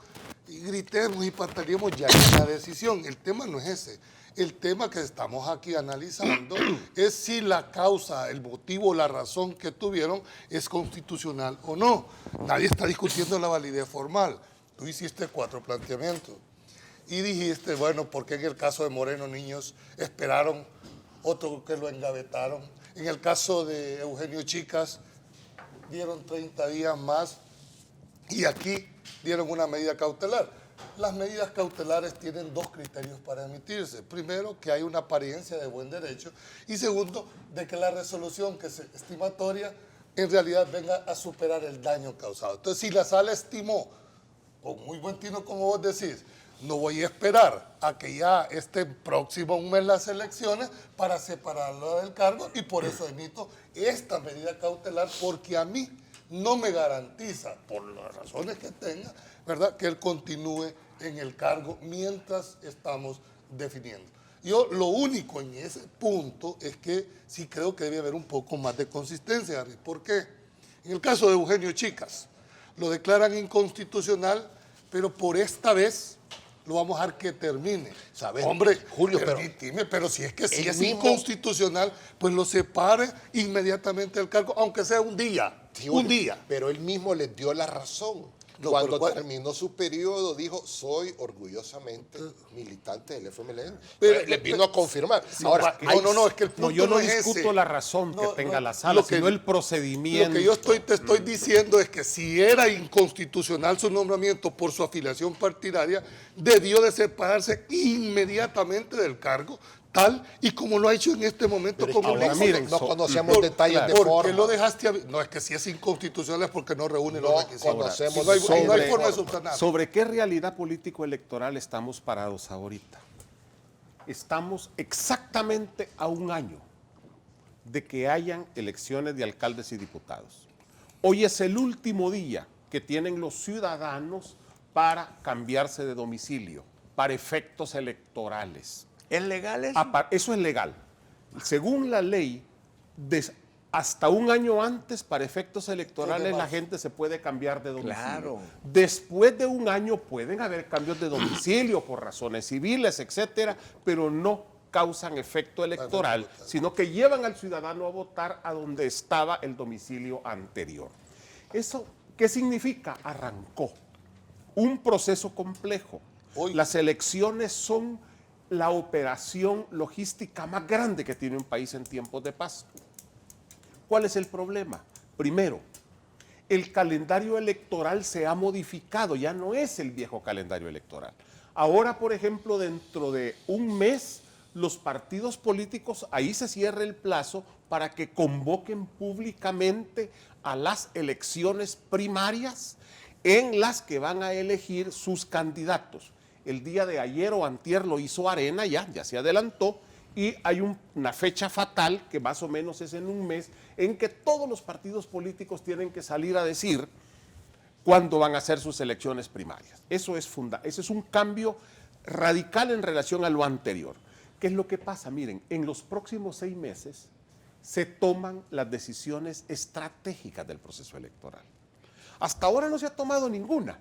gritemos y pataleemos, ya hay una decisión. El tema no es ese. El tema que estamos aquí analizando es si la causa, el motivo, la razón que tuvieron es constitucional o no. Nadie está discutiendo la validez formal. Tú hiciste 4 planteamientos y dijiste, bueno, ¿por qué en el caso de Moreno Niños esperaron otro que lo engavetaron? En el caso de Eugenio Chicas dieron 30 días más y aquí dieron una medida cautelar. Las medidas cautelares tienen 2 criterios para emitirse. Primero, que hay una apariencia de buen derecho y segundo, de que la resolución que es estimatoria en realidad venga a superar el daño causado. Entonces, si la sala estimó, con muy buen tino como vos decís, no voy a esperar a que ya estén próximo un mes las elecciones para separarlo del cargo y por eso emito esta medida cautelar porque a mí no me garantiza, por las razones que tenga, ¿verdad?, que él continúe en el cargo mientras estamos definiendo. Yo lo único en ese punto es que sí creo que debe haber un poco más de consistencia, Harry. ¿Por qué? En el caso de Eugenio Chicas, lo declaran inconstitucional, pero por esta vez lo vamos a dejar que termine. ¿Sabes? Hombre, Julio, permíteme, pero si es que si es mismo, inconstitucional, pues lo separe inmediatamente del cargo, aunque sea un día. Sí, un día. Pero él mismo les dio la razón. No, Cuando pero, terminó su periodo, dijo, soy orgullosamente militante del FMLN. Pero- Les vino a confirmar. Sí, Ahora, no, es que el punto No, yo no es discuto ese. la razón No, que tenga no, la sala, lo que- sino el procedimiento. Lo que yo te estoy diciendo es que si era inconstitucional su nombramiento por su afiliación partidaria, debió de separarse inmediatamente del cargo, tal y como lo ha hecho en este momento pero es que como ahora lo hizo. miren, no conocemos Por- detalles de ¿Por forma. qué lo dejaste? No, es que si es inconstitucional es porque no reúne No los requisitos. conocemos No hay, sobre- no hay forma de subsanar. ¿Sobre qué realidad político-electoral estamos parados ahorita? Estamos exactamente a un año de que hayan elecciones de alcaldes y diputados. Hoy es el último día que tienen los ciudadanos para cambiarse de domicilio, para efectos electorales. ¿Es legal eso? Eso es legal. Según la ley, hasta un año antes, para efectos electorales, la gente se puede cambiar de domicilio. Claro. Después de un año pueden haber cambios de domicilio por razones civiles, etcétera, pero no causan efecto electoral, sino que llevan al ciudadano a votar a donde estaba el domicilio anterior. ¿Eso qué significa? Arrancó un proceso complejo. Hoy- Las elecciones son la operación logística más grande que tiene un país en tiempos de paz. ¿Cuál es el problema? Primero, el calendario electoral se ha modificado, ya no es el viejo calendario electoral. Ahora, por ejemplo, dentro de un mes, los partidos políticos, ahí se cierra el plazo para que convoquen públicamente a las elecciones primarias en las que van a elegir sus candidatos. El día de ayer o antier lo hizo Arena, ya se adelantó, y hay una fecha fatal, que más o menos es en un mes, en que todos los partidos políticos tienen que salir a decir cuándo van a hacer sus elecciones primarias. Eso es un cambio radical en relación a lo anterior. ¿Qué es lo que pasa? Miren, en los próximos 6 meses se toman las decisiones estratégicas del proceso electoral. Hasta ahora no se ha tomado ninguna.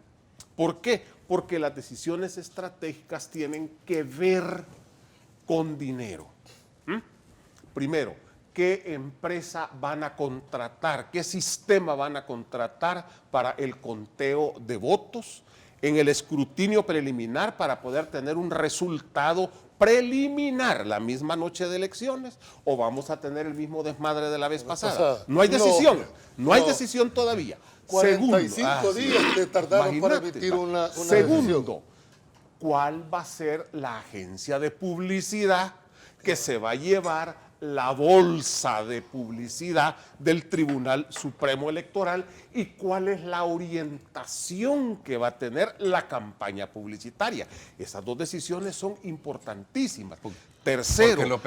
¿Por qué? Porque las decisiones estratégicas tienen que ver con dinero. Primero, ¿qué empresa van a contratar? ¿Qué sistema van a contratar para el conteo de votos? En el escrutinio preliminar para poder tener un resultado preliminar la misma noche de elecciones, o vamos a tener el mismo desmadre de la vez pasada. No hay decisión, no hay decisión todavía. 45 días te tardaron para emitir una Segundo, decisión. ¿cuál va a ser la agencia de publicidad que se va a llevar la bolsa de publicidad del Tribunal Supremo Electoral y cuál es la orientación que va a tener la campaña publicitaria? Esas 2 decisiones son importantísimas. Tercero,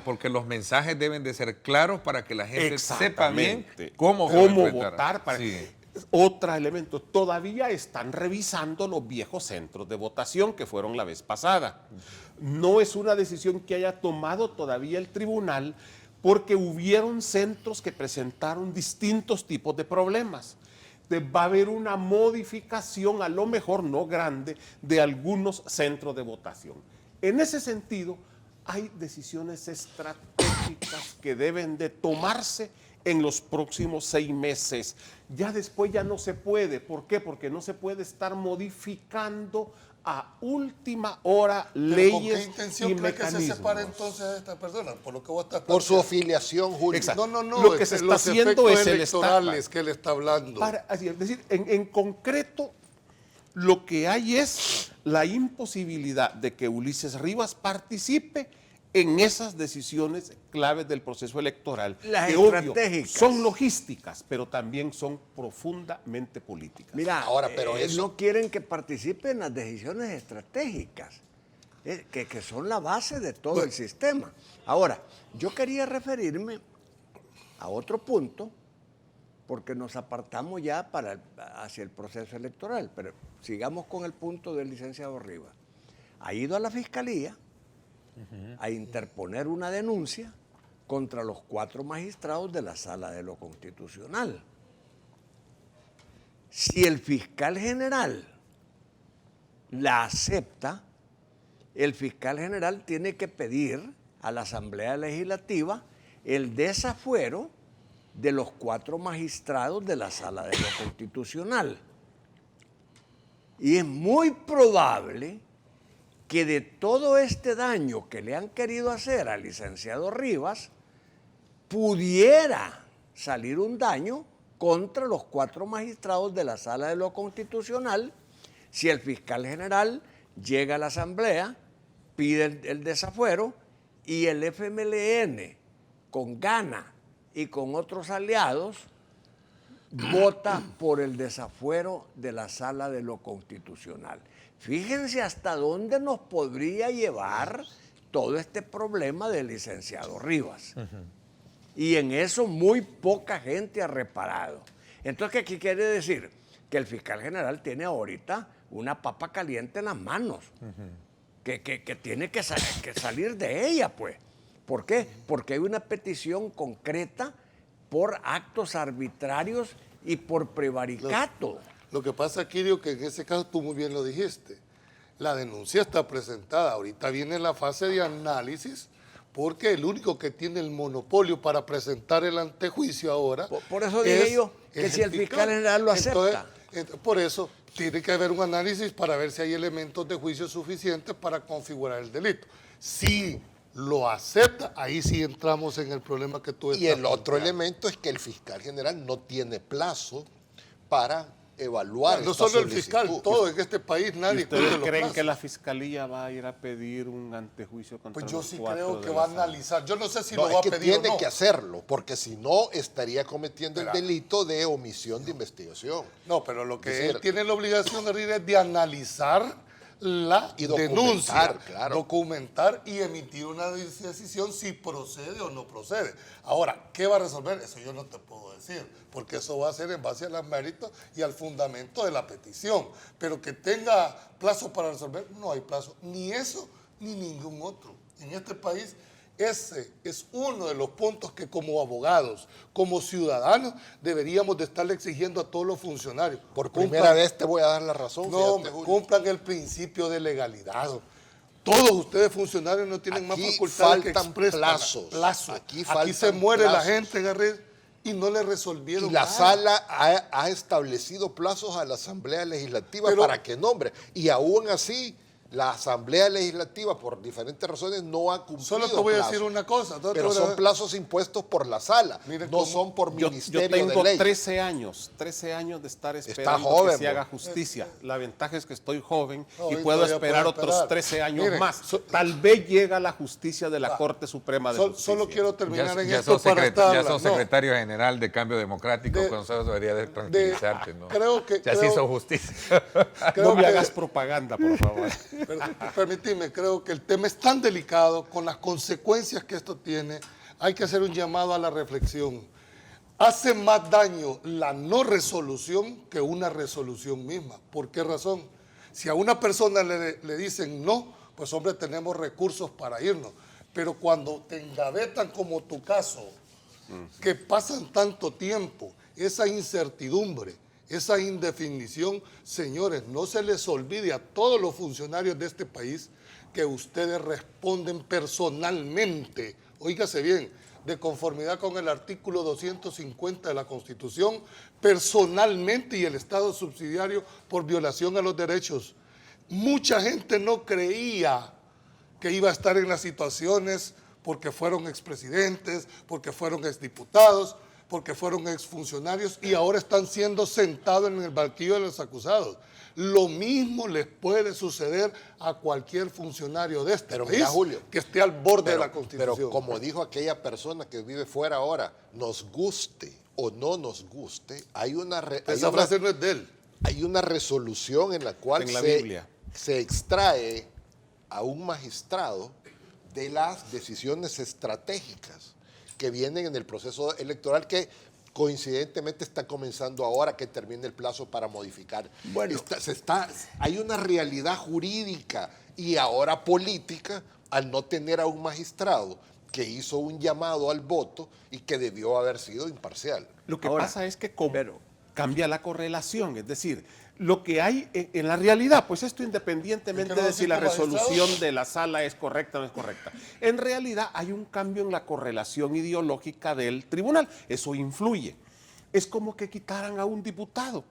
Porque los mensajes deben de ser claros para que la gente sepa bien exactamente cómo votar. Sí. Otro elemento, todavía están revisando los viejos centros de votación que fueron la vez pasada. No es una decisión que haya tomado todavía el tribunal porque hubieron centros que presentaron distintos tipos de problemas. Va a haber una modificación, a lo mejor no grande, de algunos centros de votación. En ese sentido, hay decisiones estratégicas que deben de tomarse en los próximos 6 meses. Ya después ya no se puede. ¿Por qué? Porque no se puede estar modificando a última hora leyes ¿Con qué intención y cree que mecanismos. se separa entonces a esta persona? Por lo que vos estás Por su planteando. afiliación, Julio. Exacto. No, Lo que se está los haciendo efectos es el electorales que él está hablando. Es decir, en concreto, lo que hay es la imposibilidad de que Ulises Rivas participe en esas decisiones claves del proceso electoral. Las que, obvio, estratégicas. son logísticas, pero también son profundamente políticas. Mira, Ahora, pero eso- no quieren que participe en las decisiones estratégicas, que son la base de todo el sistema. Ahora, yo quería referirme a otro punto, porque nos apartamos ya hacia el proceso electoral, pero sigamos con el punto del licenciado Rivas. Ha ido a la Fiscalía a interponer una denuncia contra los 4 magistrados de la Sala de lo Constitucional. Si el fiscal general la acepta, el fiscal general tiene que pedir a la Asamblea Legislativa el desafuero de los 4 magistrados de la Sala de lo Constitucional. Y es muy probable que de todo este daño que le han querido hacer al licenciado Rivas, pudiera salir un daño contra los 4 magistrados de la Sala de lo Constitucional si el fiscal general llega a la Asamblea, pide el desafuero y el FMLN, con Gana y con otros aliados, vota por el desafuero de la Sala de lo Constitucional. Fíjense hasta dónde nos podría llevar todo este problema del licenciado Rivas. Y en eso muy poca gente ha reparado. Entonces, ¿qué quiere decir? Que el fiscal general tiene ahorita una papa caliente en las manos, que tiene que salir de ella, pues. ¿Por qué? Porque hay una petición concreta por actos arbitrarios y por prevaricato. Lo que pasa, Kirio, que en ese caso tú muy bien lo dijiste. La denuncia está presentada. Ahorita viene la fase de análisis, porque el único que tiene el monopolio para presentar el antejuicio ahora. Por eso dije yo que si el fiscal general lo acepta. Entonces, por eso tiene que haber un análisis para ver si hay elementos de juicio suficientes para configurar el delito. Si lo acepta, ahí sí entramos en el problema que tú estás Y el otro planteando. elemento es que el fiscal general no tiene plazo para evaluar No esta solo el fiscal, solicitud. todo en este país, ¿Y nadie ustedes cumple los creen plazos. que la Fiscalía va a ir a pedir un antejuicio contra Pues yo los sí 4 creo de que la va a Sala? analizar. Yo no sé si No, lo es va a que pedir o tiene no. que hacerlo, porque si no estaría cometiendo Claro. el delito de omisión de investigación. No, pero lo que Es decir, él tiene la obligación de es de analizar la Y documentar, denuncia, claro. documentar y emitir una decisión si procede o no procede. Ahora, ¿qué va a resolver? Eso yo no te puedo decir, porque eso va a ser en base a los méritos y al fundamento de la petición. Pero que tenga plazo para resolver, no hay plazo, ni eso ni ningún otro. En este país, ese es uno de los puntos que como abogados, como ciudadanos, deberíamos de estarle exigiendo a todos los funcionarios. Por primera vez te voy a dar la razón. No, fíjate, Julio. cumplan el principio de legalidad. Todos ustedes funcionarios no tienen más Aquí facultades que faltan expresar plazos. plazo. Aquí Aquí faltan se muere la plazos. gente, Garret, y no le resolvieron Y la nada. sala ha establecido plazos a la Asamblea Legislativa Pero- para que nombre. Y aún así, la Asamblea Legislativa, por diferentes razones, no ha cumplido Solo te voy a plazos. decir una cosa. Pero son plazos impuestos por la sala, Miren no cómo- son por Yo ministerio tengo de ley. 13 años de estar esperando joven, que se vos. haga justicia. La ventaja es que estoy joven No, y y puedo todavía esperar puede otros esperar. 13 años Miren, más. Tal vez llega la justicia de la Corte Suprema de Justicia. Solo quiero terminar en Ya esto sos, para estar ya sos no. secretario general de Cambio Democrático, De- con eso debería de tranquilizarte, ¿no? creo que- Ya se creo- hizo justicia. Creo No me que- hagas propaganda, por favor. Permitime, creo que el tema es tan delicado, con las consecuencias que esto tiene, hay que hacer un llamado a la reflexión. Hace más daño la no resolución que una resolución misma. ¿Por qué razón? Si a una persona le dicen no, pues hombre, tenemos recursos para irnos. Pero cuando te engavetan como tu caso, que pasan tanto tiempo, esa incertidumbre, esa indefinición, señores, no se les olvide a todos los funcionarios de este país que ustedes responden personalmente, óigase bien, de conformidad con el artículo 250 de la Constitución, personalmente y el Estado subsidiario por violación a los derechos. Mucha gente no creía que iba a estar en las situaciones porque fueron expresidentes, porque fueron exdiputados, porque fueron exfuncionarios y ahora están siendo sentados en el banquillo de los acusados. Lo mismo les puede suceder a cualquier funcionario de este país, mira, Julio, que esté al borde de la Constitución. Pero como dijo aquella persona que vive fuera ahora, nos guste o no nos guste, hay una... Esa frase no es de él. Hay una resolución en la cual se extrae a un magistrado de las decisiones estratégicas que vienen en el proceso electoral que coincidentemente está comenzando ahora que termine el plazo para modificar. Bueno, hay una realidad jurídica y ahora política al no tener a un magistrado que hizo un llamado al voto y que debió haber sido imparcial. Lo que pasa es que cambia la correlación, es decir, lo que hay en la realidad, pues esto independientemente de si la resolución de la sala es correcta o no es correcta. En realidad hay un cambio en la correlación ideológica del tribunal, eso influye. Es como que quitaran a un diputado,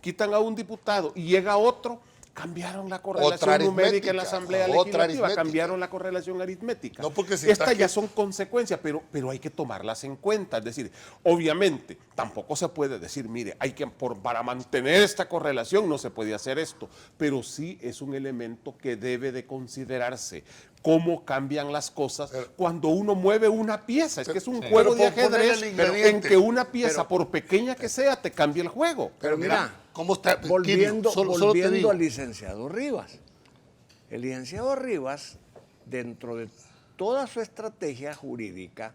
quitan a un diputado y llega otro, cambiaron la correlación numérica en la Asamblea Legislativa, cambiaron la correlación aritmética. No, porque si estas ya son consecuencias, pero hay que tomarlas en cuenta. Es decir, obviamente, tampoco se puede decir, mire, para mantener esta correlación no se puede hacer esto, pero sí es un elemento que debe de considerarse. Cómo cambian las cosas cuando uno mueve una pieza. Es que es un juego de ajedrez en que una pieza, por pequeña que sea, te cambia el juego. Pero mira, ¿cómo está? volviendo Solo al licenciado Rivas. El licenciado Rivas, dentro de toda su estrategia jurídica,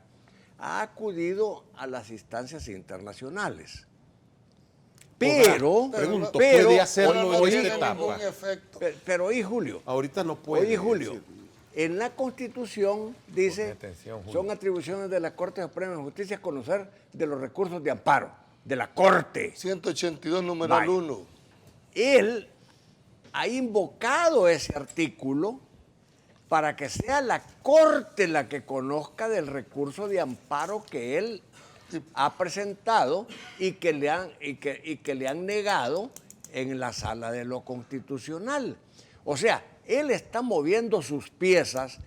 ha acudido a las instancias internacionales. Pero ¿puede hacerlo en esta etapa? Pero oí, Julio. Ahorita no puede. Oí, Julio. En la Constitución dice, son atribuciones de la Corte Suprema de Justicia conocer de los recursos de amparo, de la Corte. 182, numeral 1. Él ha invocado ese artículo para que sea la Corte la que conozca del recurso de amparo que él ha presentado y que le han negado en la Sala de lo Constitucional. O sea, él está moviendo sus piezas,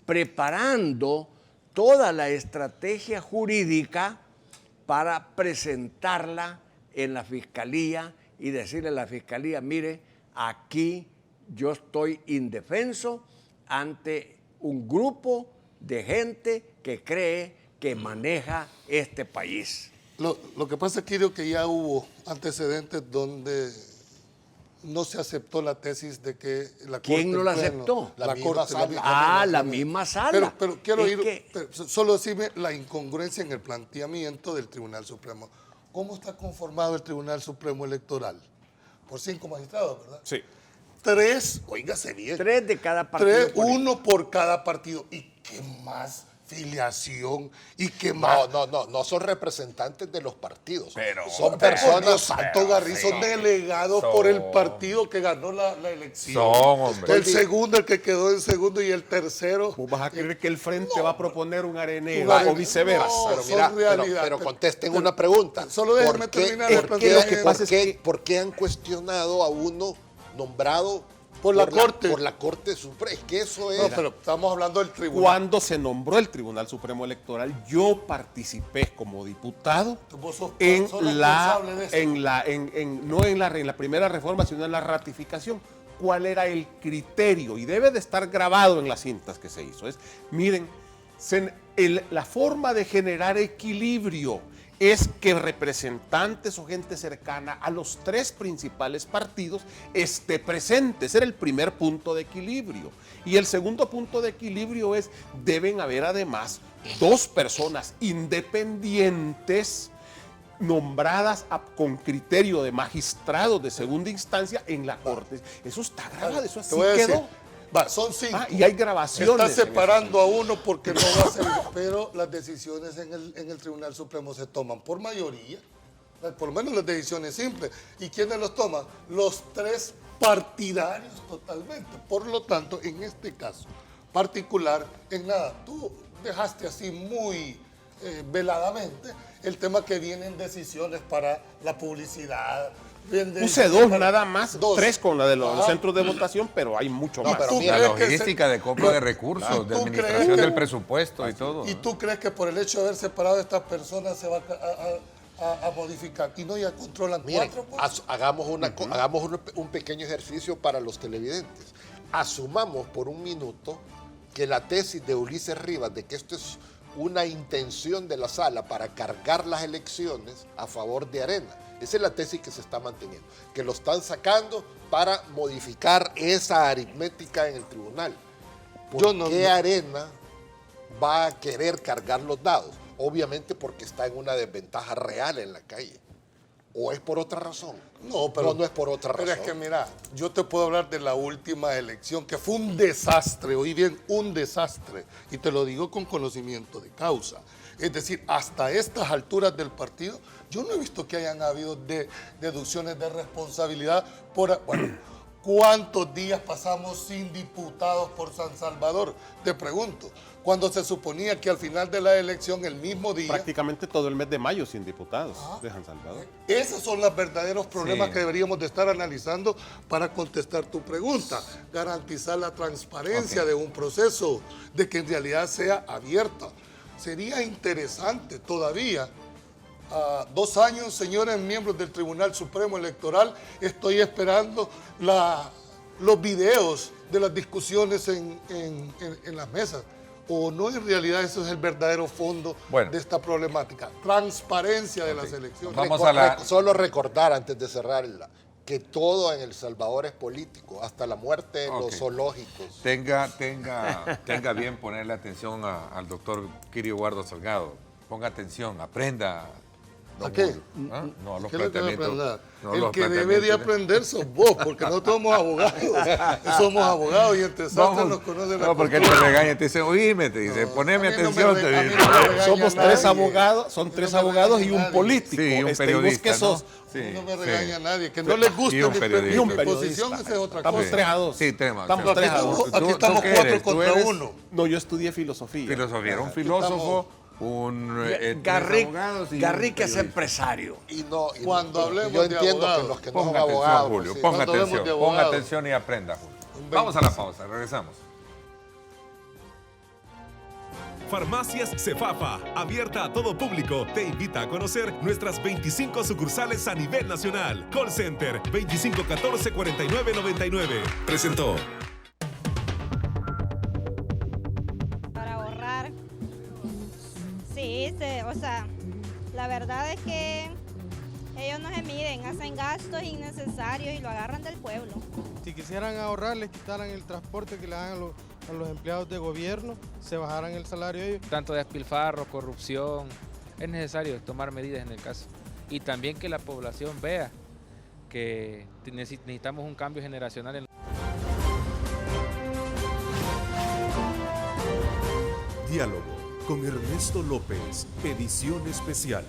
preparando toda la estrategia jurídica para presentarla en la Fiscalía y decirle a la Fiscalía, mire, aquí yo estoy indefenso ante un grupo de gente que cree que maneja este país. Lo que pasa, Kirio, que ya hubo antecedentes donde no se aceptó la tesis de que la Corte... ¿Quién no la aceptó? La misma sala. La misma sala. Pero quiero solo decirme la incongruencia en el planteamiento del Tribunal Supremo. ¿Cómo está conformado el Tribunal Supremo Electoral? Por 5 magistrados, ¿verdad? Sí. 3, oígase bien. 3 de cada partido. 1 por cada partido. ¿Y qué más filiación? ¿Y qué más? No son representantes de los partidos. Pero son personas... Santo Garrizo, son delegados por el partido que ganó la elección. Hombre. El segundo, el que quedó en segundo, y el tercero... ¿Vos vas a creer que el Frente va a proponer un arenero o viceversa? Pero contesten una pregunta. Solo déjenme terminar el planteamiento. ¿Por qué han cuestionado a uno nombrado por la Corte? Por la Corte Suprema. Es que eso es... No, pero estamos hablando del tribunal. Cuando se nombró el Tribunal Supremo Electoral, yo participé como diputado en la primera reforma, sino en la ratificación. ¿Cuál era el criterio? Y debe de estar grabado en las cintas que se hizo. Miren, la forma de generar equilibrio es que representantes o gente cercana a los 3 principales partidos esté presente. Ese era el primer punto de equilibrio. Y el segundo punto de equilibrio es, deben haber además 2 personas independientes nombradas con criterio de magistrados de segunda instancia en la Corte. Eso está grabado, eso así quedó. Va, son 5. Y hay grabaciones. Está separando a uno porque no va a ser, pero las decisiones en el Tribunal Supremo se toman por mayoría, por lo menos las decisiones simples. ¿Y quiénes los toman? Los 3 partidarios totalmente. Por lo tanto, en este caso particular, en nada, tú dejaste así muy veladamente el tema que vienen decisiones para la publicidad. Puse 2 nada más, 2. 3 con la de los centros de votación, pero hay mucho más. Pero la logística de compra de recursos, de administración del presupuesto y todo. ¿Y tú crees que por el hecho de haber separado a estas personas se va a modificar? Y no, ya controlan 4. Pues. Hagamos un pequeño ejercicio para los televidentes. Asumamos por un minuto que la tesis de Ulises Rivas de que esto es una intención de la sala para cargar las elecciones a favor de Arena. Esa es la tesis que se está manteniendo, que lo están sacando para modificar esa aritmética en el tribunal. ¿Por qué Arena va a querer cargar los dados? Obviamente porque está en una desventaja real en la calle. ¿O es por otra razón? No, pero no es por otra razón. Pero es que mira, yo te puedo hablar de la última elección, que fue un desastre, oí bien, un desastre. Y te lo digo con conocimiento de causa. Es decir, hasta estas alturas del partido, yo no he visto que hayan habido deducciones de responsabilidad por... Bueno, ¿cuántos días pasamos sin diputados por San Salvador? Te pregunto. Cuando se suponía que al final de la elección, el mismo día... Prácticamente todo el mes de mayo sin diputados de San Salvador. Esos son los verdaderos problemas que deberíamos de estar analizando para contestar tu pregunta. Garantizar la transparencia de un proceso, de que en realidad sea abierta. Sería interesante todavía, 2 años, señores miembros del Tribunal Supremo Electoral, estoy esperando los videos de las discusiones en las mesas. ¿O no en realidad eso es el verdadero fondo de esta problemática? Transparencia de las elecciones. Solo recordar antes de cerrarla que todo en El Salvador es político, hasta la muerte en los zoológicos. Tenga bien ponerle atención al doctor Kirio Eduardo Salgado. Ponga atención, aprenda. ¿A qué? No, a los ¿Qué le tengo que planteamientos. aprender? El que debe de aprender sos vos, porque nosotros somos abogados. Somos abogados y entre Sastres nos conocen la No, porque te regaña, te dice, oíme, te dice, poneme atención. Somos 3 abogados, son 3 abogados y un político. Sí, un periodista, no me regaña a nadie. Que no les guste mi posición, esa es otra cosa. Estamos 3-2. Sí, estamos 3-2. Aquí estamos 4 contra 1. No, yo estudié filosofía. Era un filósofo. Garrick es empresario. Cuando hablemos yo de entiendo abogados, que los que no son abogados, Julio, sí. ponga atención y aprenda, Julio. Vamos a la pausa, regresamos. Farmacias Cefafa, abierta a todo público, te invita a conocer nuestras 25 sucursales a nivel nacional. Call Center 2514-4999. Presentó. Sí, o sea, la verdad es que ellos no se miden, hacen gastos innecesarios y lo agarran del pueblo. Si quisieran ahorrar, les quitaran el transporte que le dan a los empleados de gobierno, se bajaran el salario de ellos. Tanto despilfarro, corrupción, es necesario tomar medidas en el caso. Y también que la población vea que necesitamos un cambio generacional. Diálogo con Ernesto López, edición especial.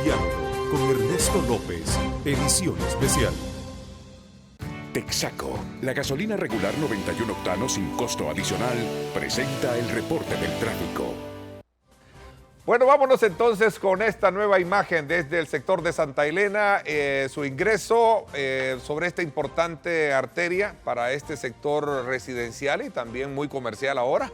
Diálogo con Ernesto López, edición especial. Texaco, la gasolina regular 91 octanos sin costo adicional, presenta el reporte del tráfico. Bueno, vámonos entonces con esta nueva imagen desde el sector de Santa Elena, su ingreso sobre esta importante arteria para este sector residencial y también muy comercial ahora,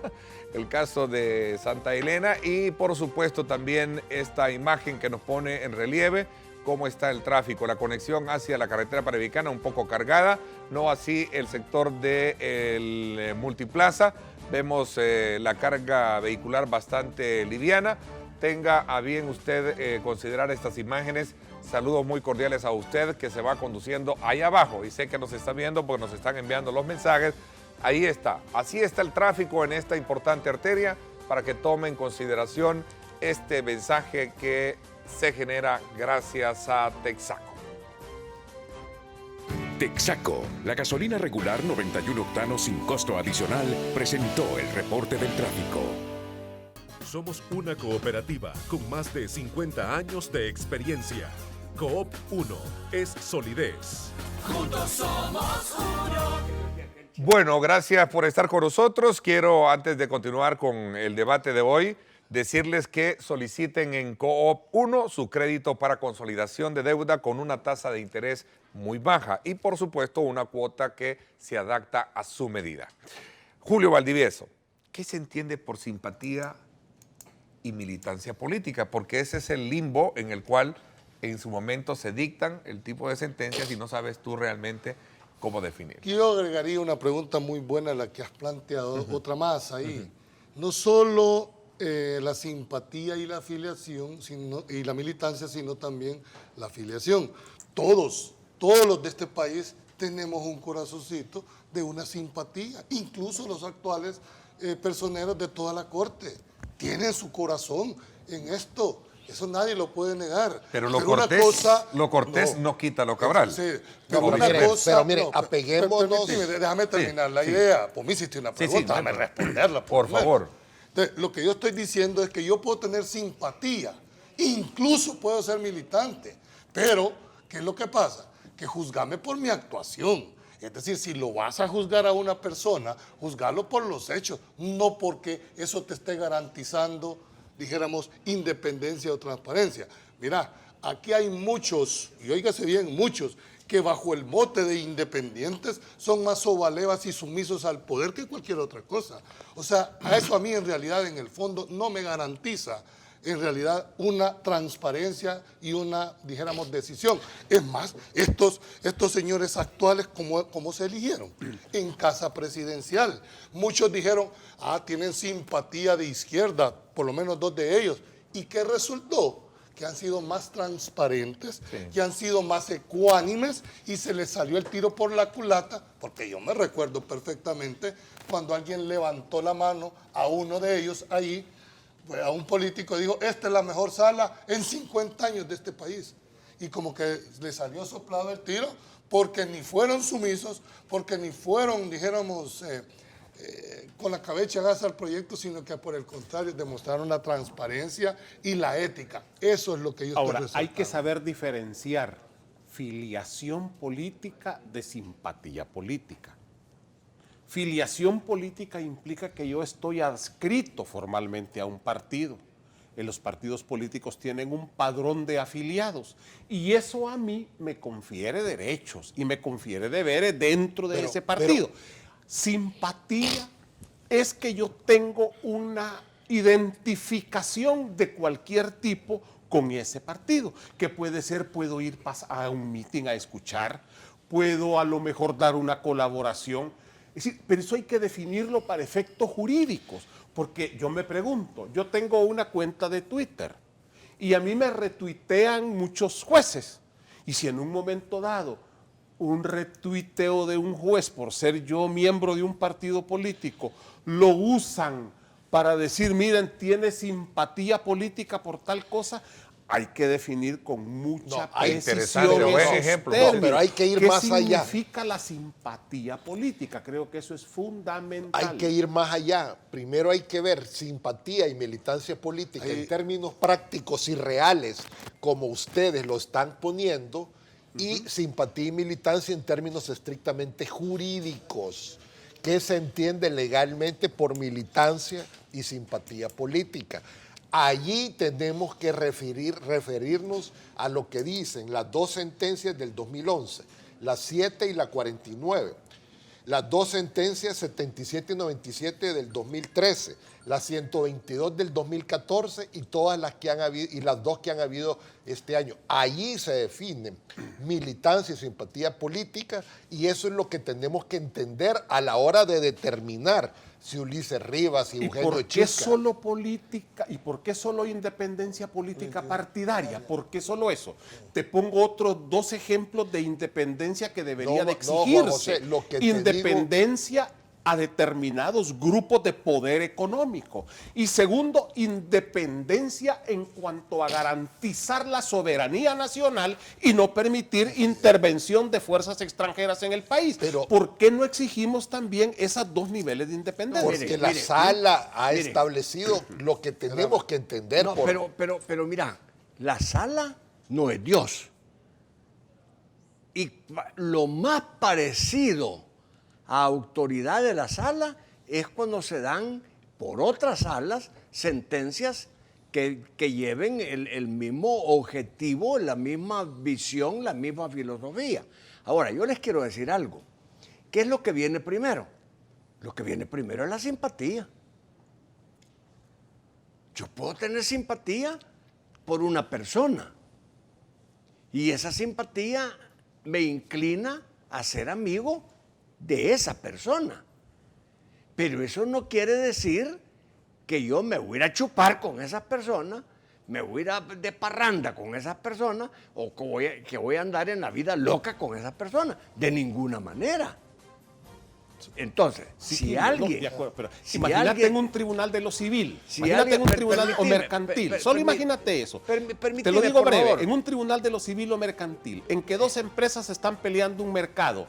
el caso de Santa Elena, y por supuesto también esta imagen que nos pone en relieve cómo está el tráfico, la conexión hacia la carretera panamericana un poco cargada, no así el sector del Multiplaza. Vemos la carga vehicular bastante liviana. Tenga a bien usted considerar estas imágenes. Saludos muy cordiales a usted que se va conduciendo ahí abajo y sé que nos está viendo porque nos están enviando los mensajes. Ahí está, así está el tráfico en esta importante arteria para que tome en consideración este mensaje que se genera gracias a Texaco. Texaco, la gasolina regular 91 octanos sin costo adicional, presentó el reporte del tráfico. Somos una cooperativa con más de 50 años de experiencia. Coop 1 es solidez. Juntos somos uno. Bueno, gracias por estar con nosotros. Quiero, antes de continuar con el debate de hoy, decirles que soliciten en Coop 1 su crédito para consolidación de deuda con una tasa de interés muy baja y, por supuesto, una cuota que se adapta a su medida. Julio Valdivieso, ¿qué se entiende por simpatía y militancia política? Porque ese es el limbo en el cual en su momento se dictan el tipo de sentencias y no sabes tú realmente cómo definir. Yo agregaría una pregunta muy buena a la que has planteado, otra más ahí. No solo la simpatía y la afiliación y la militancia, sino también la afiliación. Todos los de este país tenemos un corazoncito de una simpatía, incluso los actuales personeros de toda la corte tienen su corazón en esto. Eso nadie lo puede negar. Pero lo cortés no quita lo cabral. Sí, pero mire, apeguémonos. Déjame terminar la idea. Pues me hiciste una pregunta, déjame responderla. Por favor. Entonces, lo que yo estoy diciendo es que yo puedo tener simpatía, incluso puedo ser militante, pero ¿qué es lo que pasa? Que juzgame por mi actuación. Es decir, si lo vas a juzgar a una persona, juzgarlo por los hechos, no porque eso te esté garantizando, dijéramos, independencia o transparencia. Mira, aquí hay muchos, y óigase bien, muchos, que bajo el mote de independientes son más sobalevas y sumisos al poder que cualquier otra cosa. O sea, a eso a mí en realidad, en el fondo, no me garantiza en realidad una transparencia y una, dijéramos, decisión. Es más, estos señores actuales, ¿cómo se eligieron? En casa presidencial. Muchos dijeron, tienen simpatía de izquierda, por lo menos 2 de ellos. ¿Y qué resultó? Que han sido más transparentes, que han sido más ecuánimes y se les salió el tiro por la culata, porque yo me recuerdo perfectamente cuando alguien levantó la mano a uno de ellos ahí, a un político, dijo, esta es la mejor sala en 50 años de este país. Y como que le salió soplado el tiro, porque ni fueron sumisos, porque ni fueron, dijéramos, con la cabeza gasa al proyecto, sino que por el contrario demostraron la transparencia y la ética. Eso es lo que yo estoy resaltando. Hay que saber diferenciar filiación política de simpatía política. Filiación política implica que yo estoy adscrito formalmente a un partido. Los partidos políticos tienen un padrón de afiliados y eso a mí me confiere derechos y me confiere deberes dentro de ese partido. Simpatía es que yo tengo una identificación de cualquier tipo con ese partido, que puede ser, puedo ir a un mitin a escuchar, puedo a lo mejor dar una colaboración. Es decir, pero eso hay que definirlo para efectos jurídicos, porque yo me pregunto, yo tengo una cuenta de Twitter y a mí me retuitean muchos jueces, y si en un momento dado un retuiteo de un juez por ser yo miembro de un partido político lo usan para decir, miren, tiene simpatía política por tal cosa, hay que definir con mucha precisión buen ejemplo. Pero hay que ir más allá. ¿Qué significa la simpatía política? Creo que eso es fundamental. Hay que ir más allá. Primero hay que ver simpatía y militancia política en términos prácticos y reales, como ustedes lo están poniendo, y simpatía y militancia en términos estrictamente jurídicos. ¿Qué se entiende legalmente por militancia y simpatía política? Allí tenemos que referirnos a lo que dicen las 2 sentencias del 2011, la 7 y la 49, las 2 sentencias 77 y 97 del 2013, la 122 del 2014 y todas las que han habido, y las 2 que han habido este año. Allí se definen militancia y simpatía política, y eso es lo que tenemos que entender a la hora de determinar si Ulises Rivas y Eugenio ¿Por qué solo política y por qué solo independencia política partidaria? ¿Por qué solo eso? Te pongo otros 2 ejemplos de independencia que debería de exigirse. Juan José, lo que te independencia a determinados grupos de poder económico. Y segundo, independencia en cuanto a garantizar la soberanía nacional y no permitir intervención de fuerzas extranjeras en el país. Pero, ¿por qué no exigimos también esos dos niveles de independencia? Porque la sala ha establecido lo que tenemos que entender. No, pero mira, la sala no es Dios. Y lo más parecido a autoridad de la sala es cuando se dan por otras salas sentencias que lleven el mismo objetivo, la misma visión, la misma filosofía. Ahora, yo les quiero decir algo. ¿Qué es lo que viene primero? Lo que viene primero es la simpatía. Yo puedo tener simpatía por una persona y esa simpatía me inclina a ser amigo de esa persona. Pero eso no quiere decir que yo me voy a ir a chupar con esa persona, me voy a ir a de parranda con esa persona o que voy a andar en la vida loca con esa persona. De ninguna manera. Entonces, si alguien... de acuerdo, pero si imagínate alguien, en un tribunal de lo civil, si imagínate alguien, en un tribunal o mercantil, solo imagínate eso. Te lo digo breve, favor. en un tribunal de lo civil o mercantil, en que dos empresas están peleando un mercado,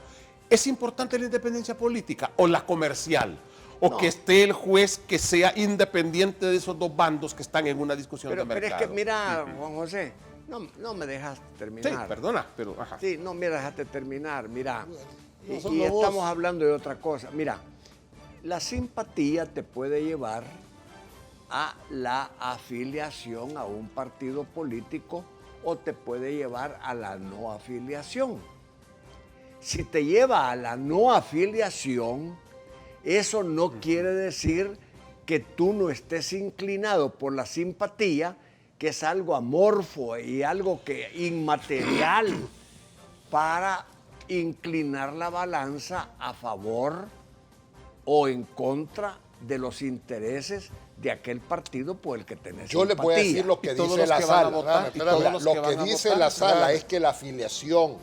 ¿es importante la independencia política o la comercial? O No. que esté el juez que sea independiente de esos dos bandos que están en una discusión de mercado. Pero es que mira, Juan José, no me dejas terminar. Sí, perdona, pero... Ajá. Sí, no me dejaste terminar, mira. No Y solo vos. estamos hablando de otra cosa. Mira, la simpatía te puede llevar a la afiliación a un partido político o te puede llevar a la no afiliación. Si te lleva a la no afiliación, eso no quiere decir que tú no estés inclinado por la simpatía, que es algo amorfo y algo inmaterial para inclinar la balanza a favor o en contra de los intereses de aquel partido por el que tenés Yo les voy a decir lo que dice la sala. Lo que dice la sala es que la afiliación,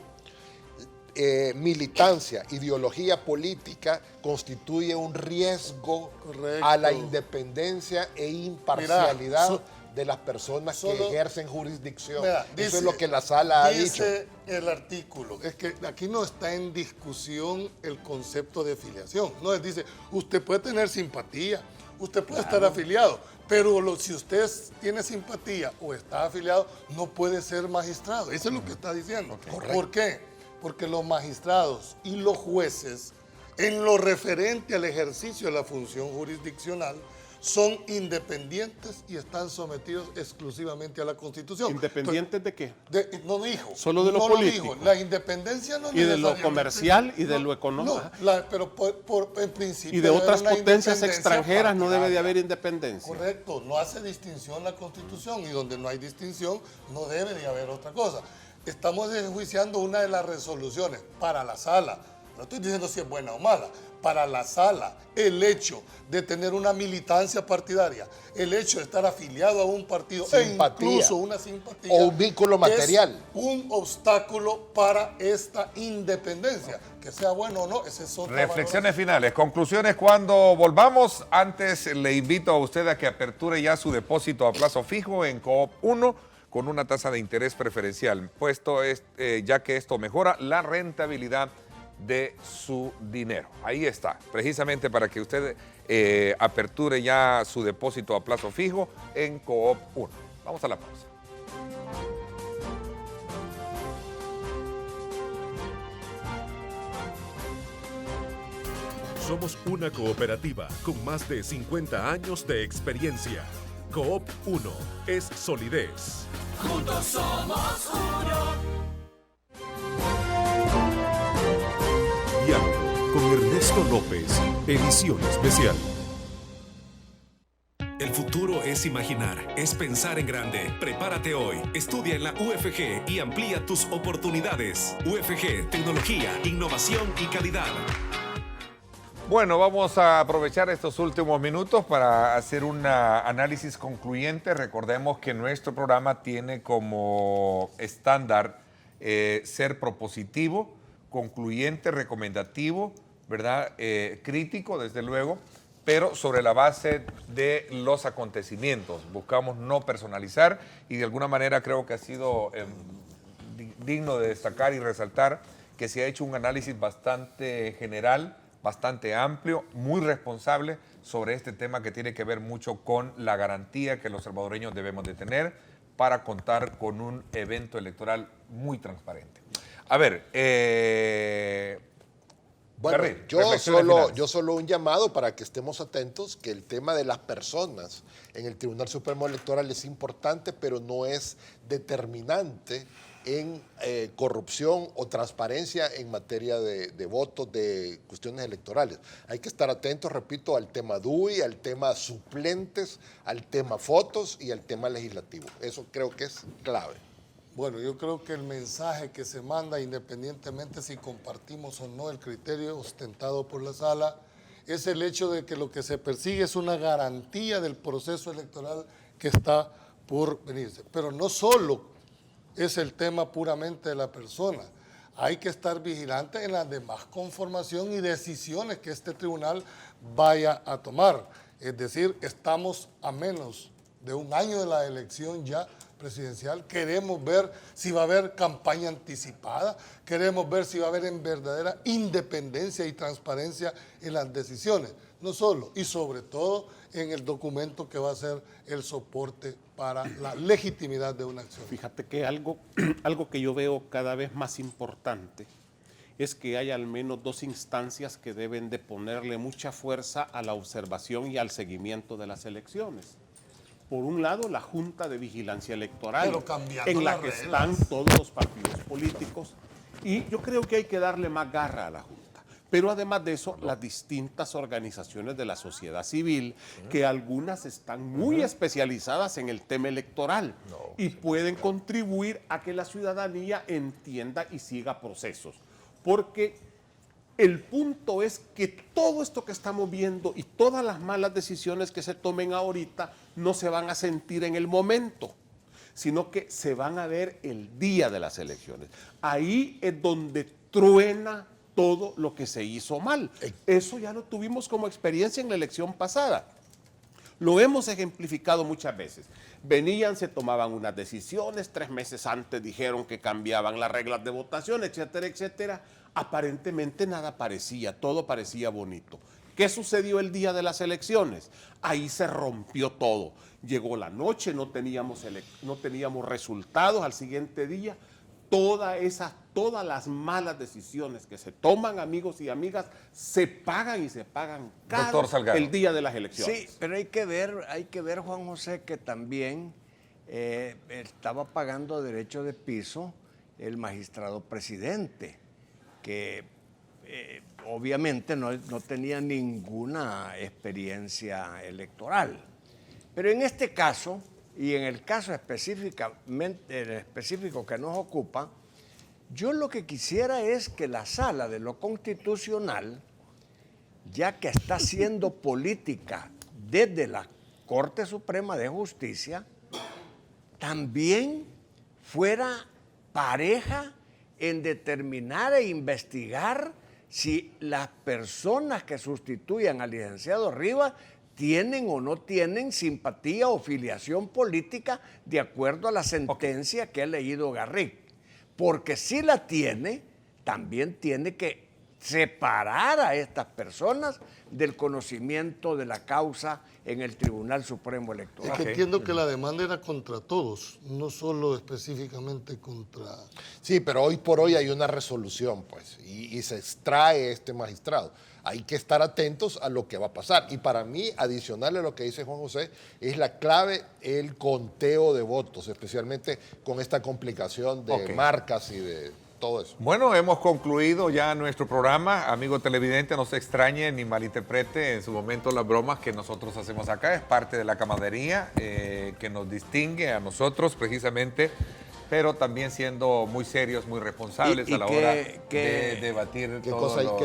militancia, ideología política constituye un riesgo a la independencia e imparcialidad de las personas que ejercen jurisdicción. Eso es lo que la sala ha dicho. Dice el artículo, es que aquí no está en discusión el concepto de afiliación. No, dice, usted puede tener simpatía, usted puede estar afiliado, pero si usted tiene simpatía o está afiliado, no puede ser magistrado. Eso es lo que está diciendo. Correcto. ¿Por qué? Porque los magistrados y los jueces, en lo referente al ejercicio de la función jurisdiccional, son independientes y están sometidos exclusivamente a la Constitución. ¿Independientes de qué? No dijo. Solo de lo político. La independencia no Y de lo comercial y de lo económico. No, pero en principio... Y de otras potencias extranjeras no debe de haber independencia. Correcto, no hace distinción la Constitución y donde no hay distinción no debe de haber otra cosa. Estamos enjuiciando una de las resoluciones para la sala. No estoy diciendo si es buena o mala. Para la sala, el hecho de tener una militancia partidaria, el hecho de estar afiliado a un partido, Simpatía. e incluso una simpatía, O un vínculo material. es un obstáculo para esta independencia. Que sea bueno o no, ese es otro. Reflexiones finales, conclusiones cuando volvamos. Antes le invito a usted a que aperture ya su depósito a plazo fijo en Coop 1 con una tasa de interés preferencial, puesto ya que esto mejora la rentabilidad de su dinero. Ahí está, precisamente para que usted aperture ya su depósito a plazo fijo en Coop 1. Vamos a la pausa. Somos una cooperativa con más de 50 años de experiencia. Coop 1 es solidez. Juntos somos uno. Diálogo con Ernesto López, edición especial. El futuro es imaginar, es pensar en grande. Prepárate hoy, estudia en la UFG y amplía tus oportunidades. UFG, tecnología, innovación y calidad. Bueno, vamos a aprovechar estos últimos minutos para hacer un análisis concluyente. Recordemos que nuestro programa tiene como estándar ser propositivo, concluyente, recomendativo, ¿verdad? Crítico, desde luego, pero sobre la base de los acontecimientos. Buscamos no personalizar y de alguna manera creo que ha sido digno de destacar y resaltar que se ha hecho un análisis bastante general, bastante amplio, muy responsable sobre este tema que tiene que ver mucho con la garantía que los salvadoreños debemos de tener para contar con un evento electoral muy transparente. A ver, bueno, Garry, yo solo un llamado para que estemos atentos, que el tema de las personas en el Tribunal Supremo Electoral es importante, pero no es determinante en corrupción o transparencia en materia de votos, de cuestiones electorales. Hay que estar atentos, repito, al tema DUI, al tema suplentes, al tema fotos y al tema legislativo. Eso creo que es clave. Bueno, yo creo que el mensaje que se manda, independientemente si compartimos o no el criterio ostentado por la sala, es el hecho de que lo que se persigue es una garantía del proceso electoral que está por venirse. Pero no solo es el tema puramente de la persona. Hay que estar vigilante en la demás conformación y decisiones que este tribunal vaya a tomar. Es decir, estamos a menos de un año de la elección ya presidencial. Queremos ver si va a haber campaña anticipada, queremos ver si va a haber en verdadera independencia y transparencia en las decisiones. No solo, y sobre todo en el documento que va a ser el soporte para la legitimidad de una acción. Fíjate que algo que yo veo cada vez más importante es que hay al menos dos instancias que deben de ponerle mucha fuerza a la observación y al seguimiento de las elecciones. Por un lado, la Junta de Vigilancia Electoral, en la que están todos los partidos políticos, y yo creo que hay que darle más garra a la Junta. Pero además de eso, las distintas organizaciones de la sociedad civil, que algunas están muy especializadas en el tema electoral y pueden contribuir a que la ciudadanía entienda y siga procesos. Porque el punto es que todo esto que estamos viendo y todas las malas decisiones que se tomen ahorita no se van a sentir en el momento, sino que se van a ver el día de las elecciones. Ahí es donde truena todo lo que se hizo mal. Eso ya lo tuvimos como experiencia en la elección pasada. Lo hemos ejemplificado muchas veces. Venían, se tomaban unas decisiones, 3 meses antes dijeron que cambiaban las reglas de votación, etcétera, etcétera. Aparentemente nada parecía, todo parecía bonito. ¿Qué sucedió el día de las elecciones? Ahí se rompió todo. Llegó la noche, no teníamos resultados al siguiente día. Todas las malas decisiones que se toman, amigos y amigas, se pagan y se pagan caro el día de las elecciones. Sí, pero hay que ver, Juan José, que también estaba pagando derecho de piso el magistrado presidente, que obviamente no tenía ninguna experiencia electoral. Pero en este caso, y en el caso específico que nos ocupa, yo lo que quisiera es que la Sala de lo Constitucional, ya que está haciendo política desde la Corte Suprema de Justicia, también fuera pareja en determinar e investigar si las personas que sustituyan al licenciado Rivas tienen o no tienen simpatía o filiación política de acuerdo a la sentencia que ha leído Garrick. Porque si la tiene, también tiene que separar a estas personas del conocimiento de la causa en el Tribunal Supremo Electoral. Es que entiendo que la demanda era contra todos, no solo específicamente contra... Sí, pero hoy por hoy hay una resolución, pues, y se extrae este magistrado. Hay que estar atentos a lo que va a pasar. Y para mí, adicional a lo que dice Juan José, es la clave el conteo de votos, especialmente con esta complicación de marcas y de todo eso. Bueno, hemos concluido ya nuestro programa. Amigo televidente, no se extrañe ni malinterprete en su momento las bromas que nosotros hacemos acá. Es parte de la camaradería que nos distingue a nosotros precisamente pero también siendo muy serios, muy responsables a la hora de debatir todo lo...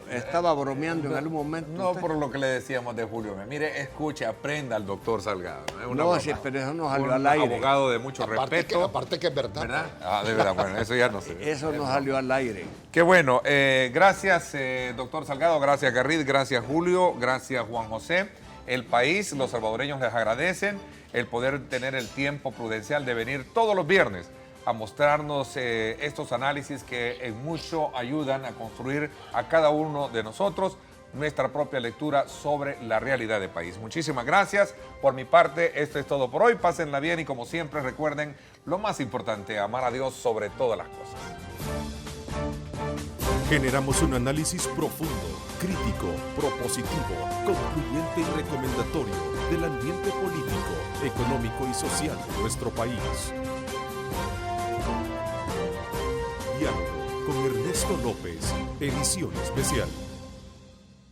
Estaba bromeando en algún momento. No, por lo que le decíamos de Julio. Mire, escuche, aprenda al doctor Salgado. No, sí, pero eso no salió al aire. Un abogado de mucho respeto. Aparte que es verdad. ¿Verdad? Ah, de verdad, bueno, eso ya no sé. Eso no salió al aire. Qué bueno. Gracias, doctor Salgado. Gracias, Garrid. Gracias, Julio. Gracias, Juan José. El país, los salvadoreños les agradecen el poder tener el tiempo prudencial de venir todos los viernes a mostrarnos estos análisis que en mucho ayudan a construir a cada uno de nosotros nuestra propia lectura sobre la realidad del país. Muchísimas gracias. Por mi parte, esto es todo por hoy. Pásenla bien y como siempre recuerden lo más importante, amar a Dios sobre todas las cosas. Generamos un análisis profundo, crítico, propositivo, concluyente y recomendatorio del ambiente político, económico y social de nuestro país. Diálogo con Ernesto López, edición especial.